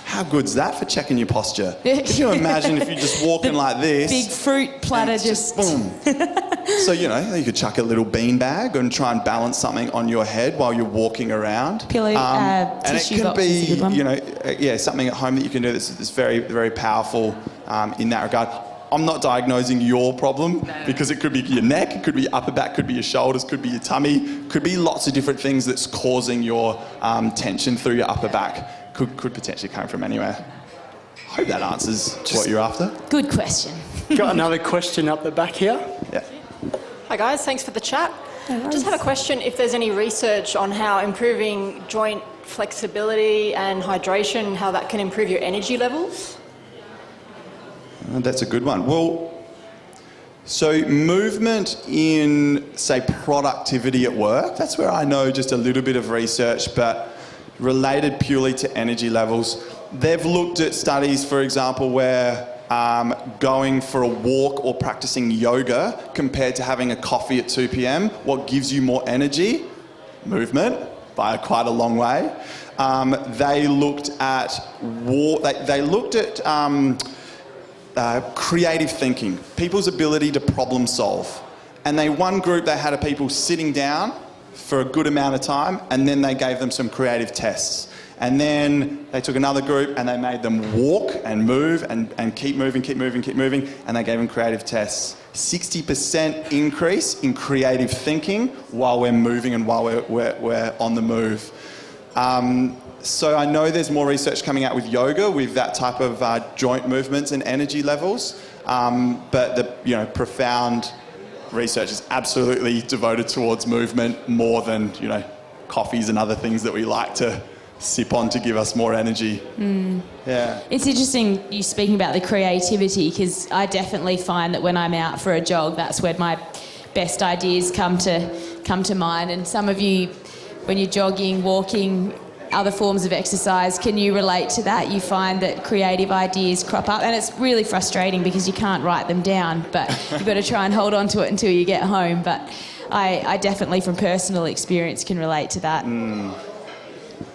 How good's that for checking your posture? Could you imagine if you're just walking like this? Big fruit platter just... Boom. So, you know, you could chuck a little bean bag and try and balance something on your head while you're walking around. Pillow, and it tissue can box is a good one. be, you know, something at home that you can do that's very, very powerful in that regard. I'm not diagnosing your problem because it could be your neck, it could be your upper back, could be your shoulders, could be your tummy, could be lots of different things that's causing your tension through your upper back. Could potentially come from anywhere. I hope that answers what you're after. Good question. Got another question up the back here. Yeah. Hi guys, thanks for the chat. Just had a question if there's any research on how improving joint flexibility and hydration, how that can improve your energy levels? That's a good one. Well, so movement in, say, productivity at work, that's where I know just a little bit of research, but related purely to energy levels. They've looked at studies, for example, where going for a walk or practicing yoga compared to having a coffee at 2 p.m, what gives you more energy? Movement, by quite a long way. They looked at creative thinking, people's ability to problem solve. And one group, they had people sitting down for a good amount of time, and then they gave them some creative tests. And then they took another group and they made them walk and move and keep moving, and they gave them creative tests. 60% increase in creative thinking while we're moving and while we're on the move. So I know there's more research coming out with yoga, with that type of joint movements and energy levels, but the profound research is absolutely devoted towards movement more than coffees and other things that we like to sip on to give us more energy. Yeah. It's interesting you speaking about the creativity, because I definitely find that when I'm out for a jog, that's when my best ideas come to mind. And some of you, when you're jogging, walking, other forms of exercise, can you relate to that? You find that creative ideas crop up, and it's really frustrating because you can't write them down, but you've got to try and hold on to it until you get home. But I definitely, from personal experience, can relate to that.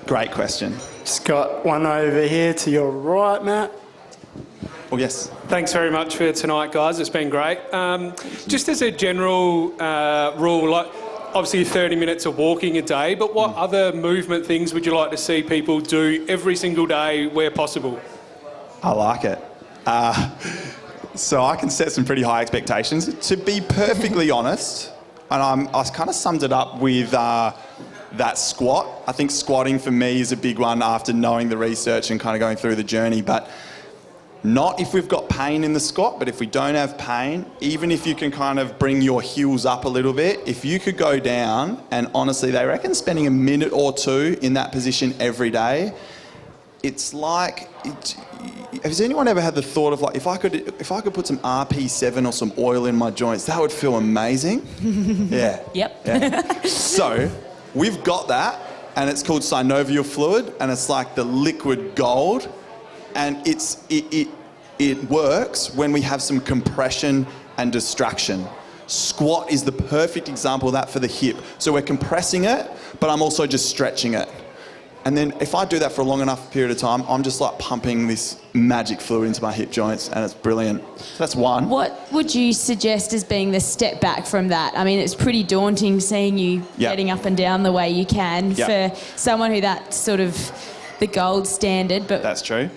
Great question. Just got one over here to your right, Matt. Oh, yes. Thanks very much for tonight, guys. It's been great. Just as a general rule, like obviously 30 minutes of walking a day, but what other movement things would you like to see people do every single day where possible? I like it. So I can set some pretty high expectations. To be perfectly honest, and I kind of summed it up with that squat. I think squatting for me is a big one after knowing the research and kind of going through the journey, but not if we've got pain in the squat, but if we don't have pain, even if you can kind of bring your heels up a little bit, if you could go down, and honestly, they reckon spending a minute or two in that position every day, it's like, has anyone ever had the thought of like, if I could put some RP7 or some oil in my joints, that would feel amazing? Yeah. Yep. Yeah. So, we've got that, and it's called synovial fluid, and it's like the liquid gold, and it works when we have some compression and distraction. Squat is the perfect example of that for the hip. So we're compressing it, but I'm also just stretching it. And then if I do that for a long enough period of time, I'm just like pumping this magic fluid into my hip joints, and it's brilliant. So that's one. What would you suggest as being the step back from that? I mean, it's pretty daunting seeing you getting up and down the way you can for someone who that's sort of the gold standard. But that's true.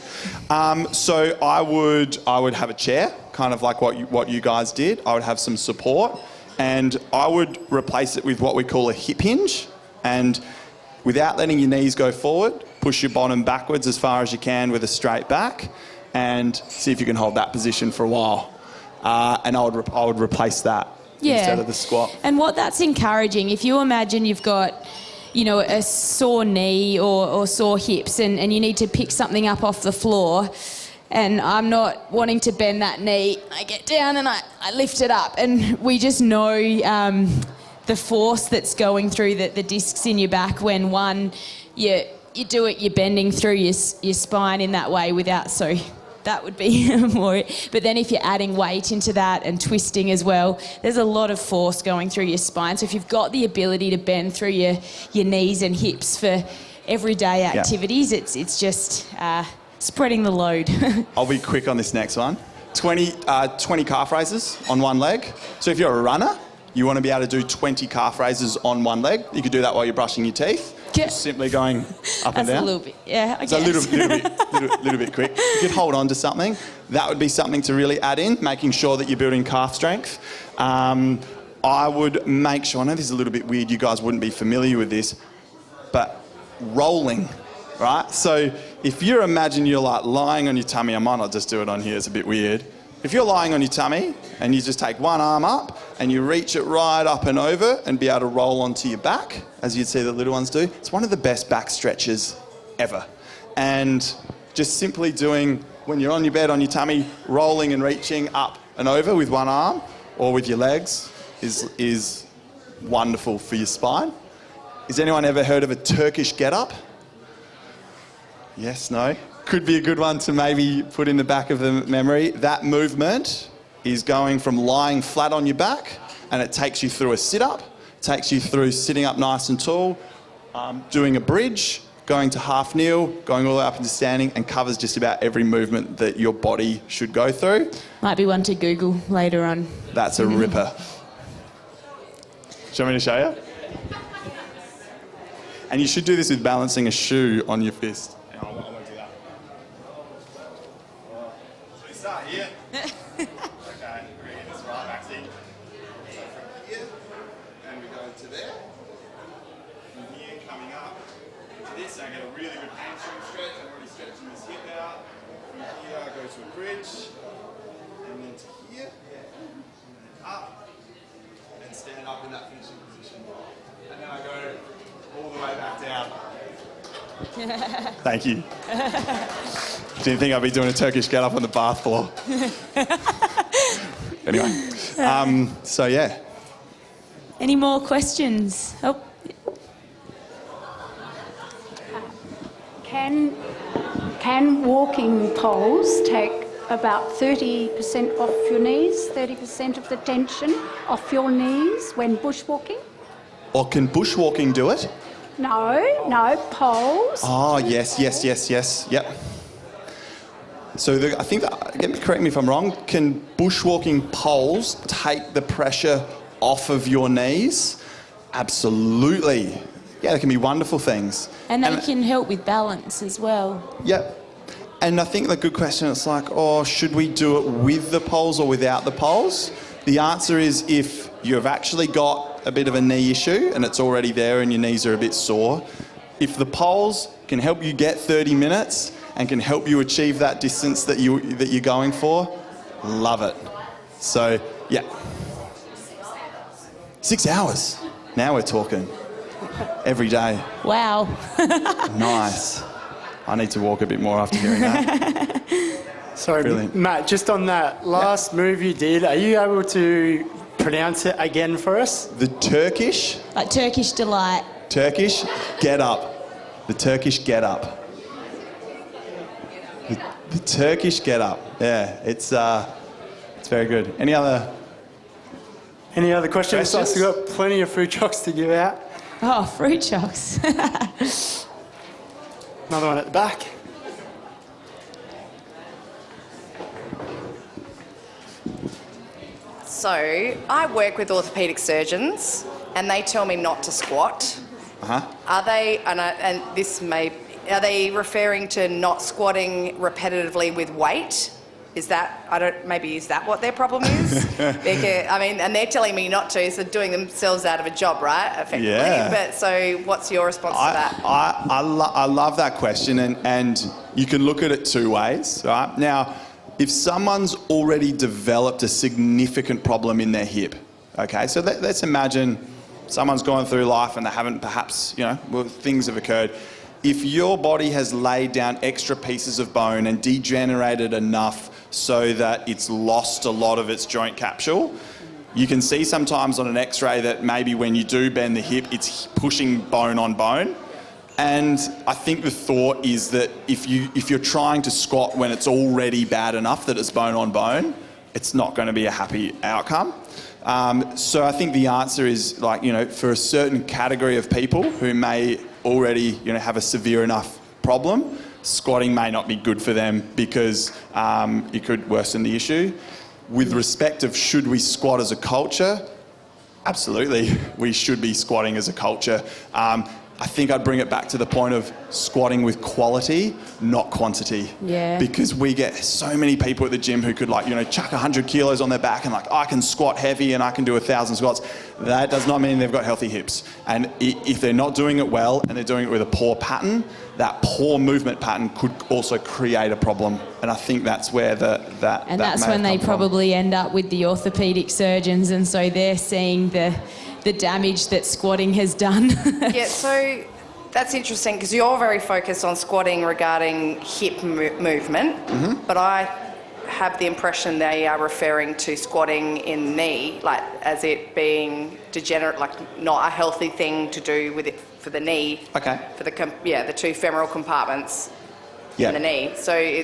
So I would have a chair, kind of like what you guys did. I would have some support, and I would replace it with what we call a hip hinge, and without letting your knees go forward, push your bottom backwards as far as you can with a straight back, and see if you can hold that position for a while. And I would replace that instead of the squat. And what that's encouraging, if you imagine you've got, you know, a sore knee or sore hips, and you need to pick something up off the floor, and I'm not wanting to bend that knee, I get down and I lift it up, and we just know the force that's going through the discs in your back when you do it, you're bending through your spine in that way without, so that would be more. But then if you're adding weight into that and twisting as well, there's a lot of force going through your spine. So if you've got the ability to bend through your knees and hips for everyday activities, it's just spreading the load. I'll be quick on this next one. 20 calf raises on one leg. So if you're a runner, you want to be able to do 20 calf raises on one leg. You could do that while you're brushing your teeth. Just simply going up and down. That's a little bit, I guess. It's a little bit quick. You could hold on to something. That would be something to really add in, making sure that you're building calf strength. I would make sure, I know this is a little bit weird, you guys wouldn't be familiar with this, but rolling, right? So if you imagine you're like lying on your tummy, I might not just do it on here, it's a bit weird. If you're lying on your tummy and you just take one arm up and you reach it right up and over and be able to roll onto your back, as you'd see the little ones do, it's one of the best back stretches ever. And just simply doing, when you're on your bed on your tummy, rolling and reaching up and over with one arm or with your legs is wonderful for your spine. Has anyone ever heard of a Turkish get-up? Yes, no? Could be a good one to maybe put in the back of the memory. That movement is going from lying flat on your back, and it takes you through a sit-up, takes you through sitting up nice and tall, doing a bridge, going to half kneel, going all the way up into standing, and covers just about every movement that your body should go through. Might be one to Google later on. That's a ripper. Do you want me to show you? And you should do this with balancing a shoe on your fist. I won't do that. So we start here. Okay, we're in this right back seat. So from here, and we go to there. From here, coming up to this, I get a really good hamstring stretch. I'm already stretching this hip out. From here, I go to a bridge, and then to here, and then up, and stand up in that finishing position. And then I go all the way back down. Thank you. Didn't think I'd be doing a Turkish get-up on the bath floor. Anyway, so yeah. Any more questions? Oh, Can walking poles take about 30% off your knees, 30% of the tension off your knees when bushwalking? Or can bushwalking do it? No, poles. Oh, yes. Yep. So I think that, correct me if I'm wrong, can bushwalking poles take the pressure off of your knees? Absolutely. Yeah, they can be wonderful things. and they can help with balance as well. Yep. And I think the good question is like, oh, should we do it with the poles or without the poles? The answer is if you've actually got a bit of a knee issue and it's already there and your knees are a bit sore, if the poles can help you get 30 minutes and can help you achieve that distance that you're going for, love it. So, yeah. 6 hours. Now we're talking. Every day. Wow. Nice. I need to walk a bit more after hearing that. Sorry, Brilliant. Matt, just on that last move you did, are you able to pronounce it again for us? The Turkish Like Turkish delight. get up. The Turkish get up. The Turkish get up. Yeah, it's very good. Any other questions? Questions? We've got plenty of fruit chocks to give out. Oh, fruit chocks. Another one at the back. So I work with orthopaedic surgeons, and they tell me not to squat. Are they? Are they referring to not squatting repetitively with weight? Is that what their problem is? Because, and they're telling me not to, so doing themselves out of a job, right? Effectively. Yeah. But so, what's your response to that? I love that question, and you can look at it two ways, right? Now, if someone's already developed a significant problem in their hip, okay, so let's imagine someone's gone through life and they haven't perhaps, things have occurred. If your body has laid down extra pieces of bone and degenerated enough so that it's lost a lot of its joint capsule, you can see sometimes on an x-ray that maybe when you do bend the hip, it's pushing bone on bone. And I think the thought is that if you're trying to squat when it's already bad enough that it's bone on bone, it's not going to be a happy outcome. So I think the answer is for a certain category of people who may already have a severe enough problem, squatting may not be good for them because it could worsen the issue. With respect of should we squat as a culture, absolutely we should be squatting as a culture. I think I'd bring it back to the point of squatting with quality, not quantity. Yeah. Because we get so many people at the gym who could chuck 100 kilos on their back and I can squat heavy and I can do 1,000 squats. That does not mean they've got healthy hips. And if they're not doing it well and they're doing it with a poor pattern, that poor movement pattern could also create a problem. And I think that's where that's when they probably end up with the orthopaedic surgeons, and so they're seeing the damage that squatting has done. Yeah, so that's interesting because you're very focused on squatting regarding hip movement, but I have the impression they are referring to squatting in knee, as it being degenerate, not a healthy thing to do with it for the knee. Okay. For the two femoral compartments in the knee. So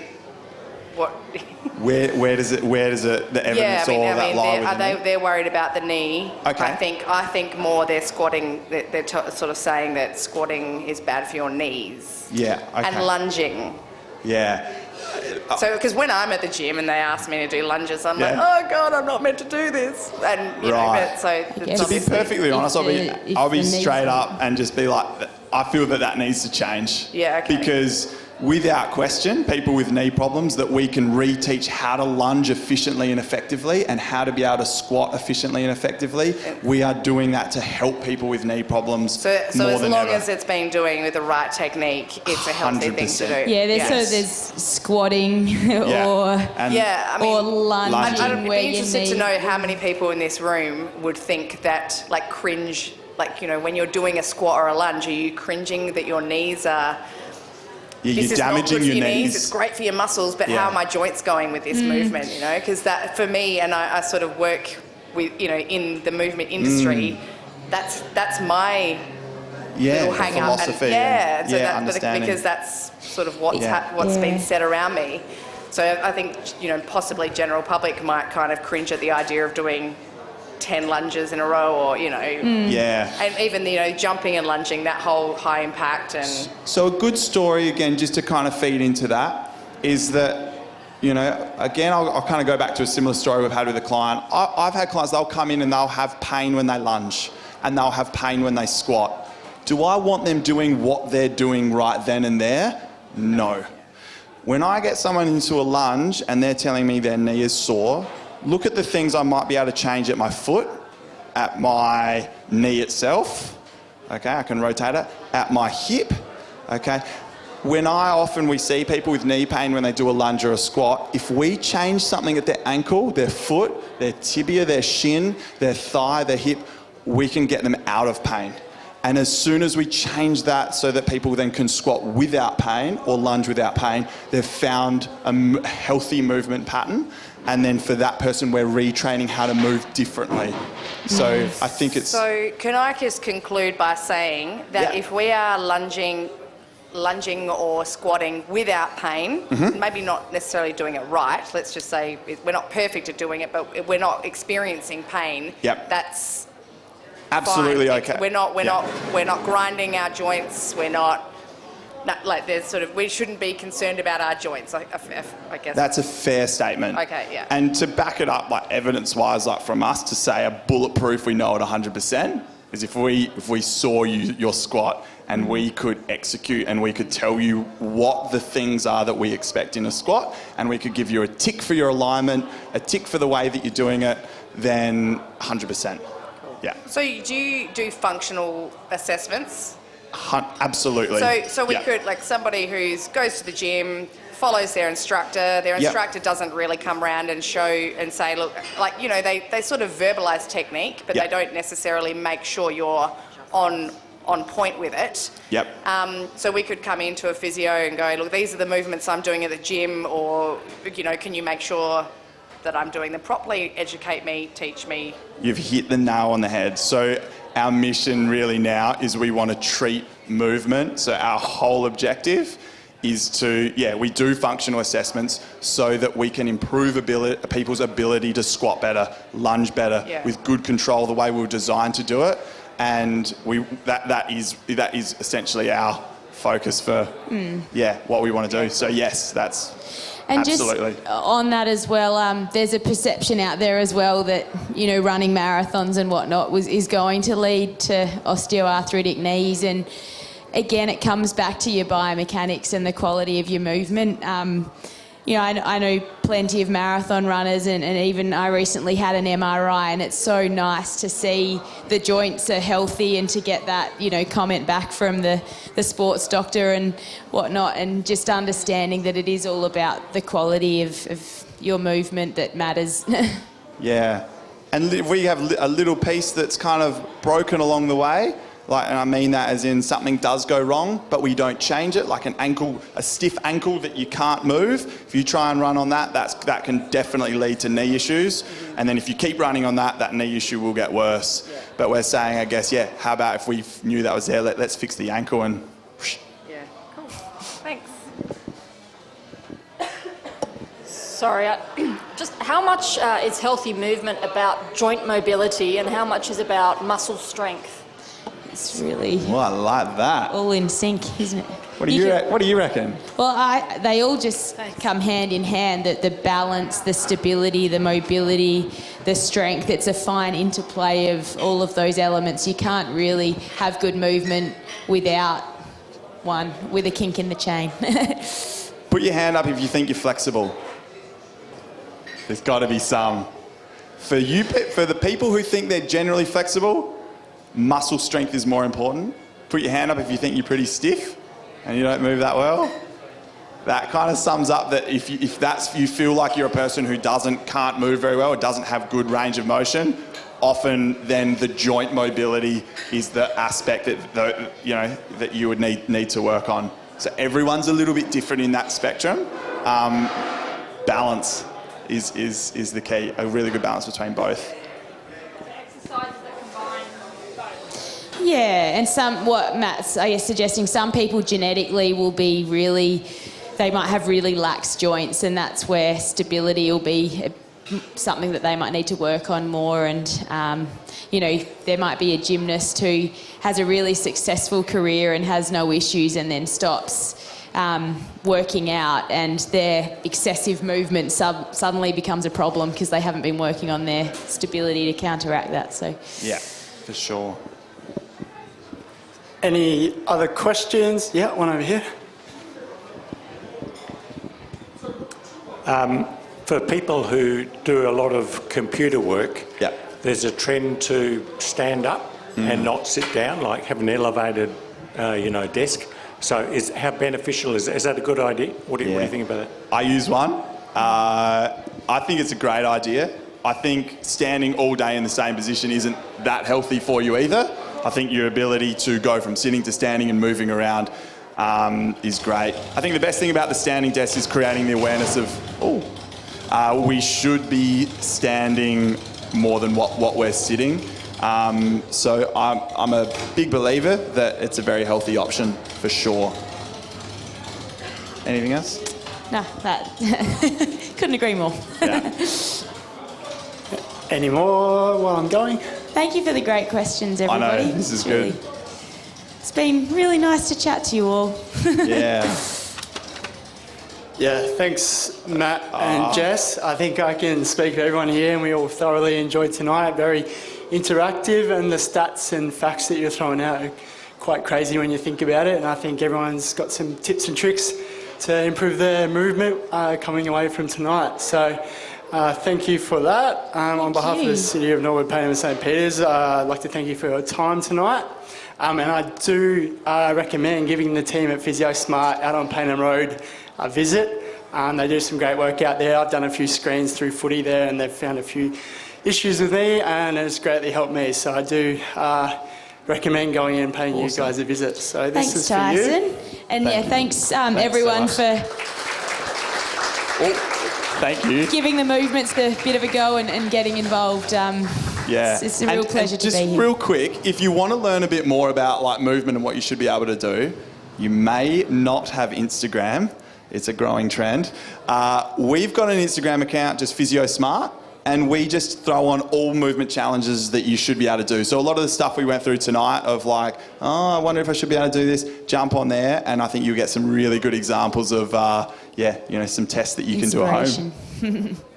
where does the evidence lie? They're worried about the knee. Okay. I think more they're squatting. They're sort of saying that squatting is bad for your knees. Yeah. Okay. And lunging. Yeah. So, because when I'm at the gym and they ask me to do lunges, I'm like, oh God, I'm not meant to do this. And Right. guess To be perfectly honest, I'll be the straight knees- up and just be like, I feel that needs to change. Yeah, okay. Because without question, people with knee problems, that we can reteach how to lunge efficiently and effectively and how to be able to squat efficiently and effectively. We are doing that to help people with knee problems So more as than long ever. as it's been doing with the right technique, it's a healthy thing to 100%. do. Yeah, Yes. there's squatting Yeah. or And Yeah, I mean, or lunging I'd where be you interested to need. know how many people in this room would think that, cringe, when you're doing a squat or a lunge, are you cringing that your knees are Yeah, this you're is not damaging good for your your knees. It's great for your muscles, but Yeah. how are my joints going with this movement? You know, because that for me, and I sort of work with in the movement industry. That's my little hang up. philosophy. And, so understanding. because that's sort of what's been said around me. So I think possibly general public might kind of cringe at the idea of doing 10 lunges in a row, or and even jumping and lunging, that whole high impact. And so a good story, again, just to kind of feed into that, is that again, I'll kind of go back to a similar story we've had with a client. I've had clients, they'll come in and they'll have pain when they lunge and they'll have pain when they squat. Do I want them doing what they're doing right then and there? No. When I get someone into a lunge and they're telling me their knee is sore, look at the things I might be able to change at my foot, at my knee itself, okay, I can rotate it, at my hip, okay. We see people with knee pain when they do a lunge or a squat, if we change something at their ankle, their foot, their tibia, their shin, their thigh, their hip, we can get them out of pain. And as soon as we change that so that people then can squat without pain or lunge without pain, they've found a healthy movement pattern. And then for that person, we're retraining how to move differently. So I think it's... So can I just conclude by saying that if we are lunging or squatting without pain, maybe not necessarily doing it right, let's just say we're not perfect at doing it, but we're not experiencing pain, that's absolutely fine. okay. We're not grinding our joints, we shouldn't be concerned about our joints, I guess. That's a fair statement. Okay, yeah. And to back it up, evidence-wise, from us to say a bulletproof, we know it 100%, is if we saw your squat and we could execute and we could tell you what the things are that we expect in a squat, and we could give you a tick for your alignment, a tick for the way that you're doing it, then 100%. Yeah. So do you do functional assessments? Absolutely. So we could, somebody who goes to the gym, follows their instructor doesn't really come around and show and say, look, they sort of verbalise technique, but they don't necessarily make sure you're on point with it. So we could come into a physio and go, look, these are the movements I'm doing at the gym, or, can you make sure that I'm doing them properly, educate me, teach me. You've hit the nail on the head. So our mission really now is we want to treat movement. So our whole objective is to, we do functional assessments so that we can improve people's ability to squat better, lunge better, with good control, the way we were designed to do it. And that is essentially our focus for, what we want to do. So yes, that's... And absolutely. Just on that as well, there's a perception out there as well that, running marathons and whatnot is going to lead to osteoarthritic knees. And again, it comes back to your biomechanics and the quality of your movement. I know plenty of marathon runners, and even I recently had an MRI, and it's so nice to see the joints are healthy and to get that, comment back from the sports doctor and whatnot, and just understanding that it is all about the quality of your movement that matters. Yeah. And if we have a little piece that's kind of broken along the way, and I mean that as in something does go wrong, but we don't change it, like a stiff ankle that you can't move. If you try and run on that can definitely lead to knee issues. And then if you keep running on that knee issue will get worse. Yeah. But we're saying, I guess, how about if we knew that was there, let's fix the ankle and... Yeah, cool. Thanks. Sorry, just how much is healthy movement about joint mobility and how much is about muscle strength? It's really... Well, I like that. All in sync, isn't it? What do you reckon? Well, they all just come hand in hand, the balance, the stability, the mobility, the strength. It's a fine interplay of all of those elements. You can't really have good movement with a kink in the chain. Put your hand up if you think you're flexible. There's got to be some. For the people who think they're generally flexible, muscle strength is more important. Put your hand up if you think you're pretty stiff and you don't move that well. That kind of sums up that if you feel like you're a person who can't move very well or doesn't have good range of motion, often then the joint mobility is the aspect that you would need to work on. So everyone's a little bit different in that spectrum. Balance is the key, a really good balance between both. Exercises that combine both. Yeah, and what Matt's, I guess, suggesting, some people genetically will be they might have really lax joints, and that's where stability will be something that they might need to work on more. And there might be a gymnast who has a really successful career and has no issues, and then stops working out, and their excessive movement suddenly becomes a problem because they haven't been working on their stability to counteract that. So yeah, for sure. Any other questions? Yeah, one over here. For people who do a lot of computer work, Yep. there's a trend to stand up and not sit down, like have an elevated, desk. So how beneficial is that a good idea? What do you think about that? I use one. I think it's a great idea. I think standing all day in the same position isn't that healthy for you either. I think your ability to go from sitting to standing and moving around is great. I think the best thing about the standing desk is creating the awareness of, we should be standing more than what we're sitting. So I'm a big believer that it's a very healthy option for sure. Anything else? no, that couldn't agree more. Yeah. Any more while I'm going? Thank you for the great questions, everybody. I know, this is It's good. It's been really nice to chat to you all. Yeah. Yeah, thanks, Matt and Jess. I think I can speak for everyone here, and we all thoroughly enjoyed tonight. Very interactive, and the stats and facts that you're throwing out are quite crazy when you think about it. And I think everyone's got some tips and tricks to improve their movement coming away from tonight. So thank you for that. On behalf of the City of Norwood, Payneham and St Peters, I'd like to thank you for your time tonight. And I do recommend giving the team at Physio Smart out on Payneham Road a visit. They do some great work out there. I've done a few screens through footy there, and they've found a few issues with me, and it's greatly helped me. So I do recommend going in and paying you guys a visit. So this is Thanks, for you. Tyson. And thanks everyone for Thank you. giving the movements a bit of a go and getting involved. It's a real pleasure to be here. Just real quick, if you want to learn a bit more about like movement and what you should be able to do, you may not have Instagram. It's a growing trend. We've got an Instagram account, just Physio Smart, and we just throw on all movement challenges that you should be able to do. So a lot of the stuff we went through tonight of like, I wonder if I should be able to do this, jump on there, and I think you'll get some really good examples of, some tests that you can do at home.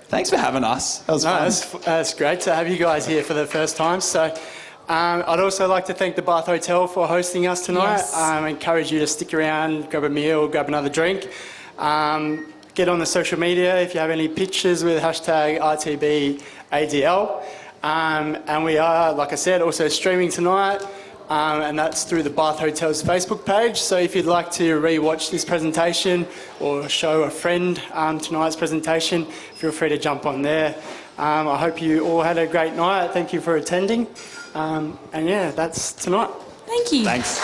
Thanks for having us. That was fun. That's great to have you guys here for the first time. So I'd also like to thank the Bath Hotel for hosting us tonight. Yes. I encourage you to stick around, grab a meal, grab another drink. Get on the social media if you have any pictures with hashtag RTBADL. And we are, like I said, also streaming tonight. And that's through the Bath Hotel's Facebook page. So if you'd like to re-watch this presentation or show a friend tonight's presentation, feel free to jump on there. I hope you all had a great night. Thank you for attending. That's tonight. Thank you. Thanks.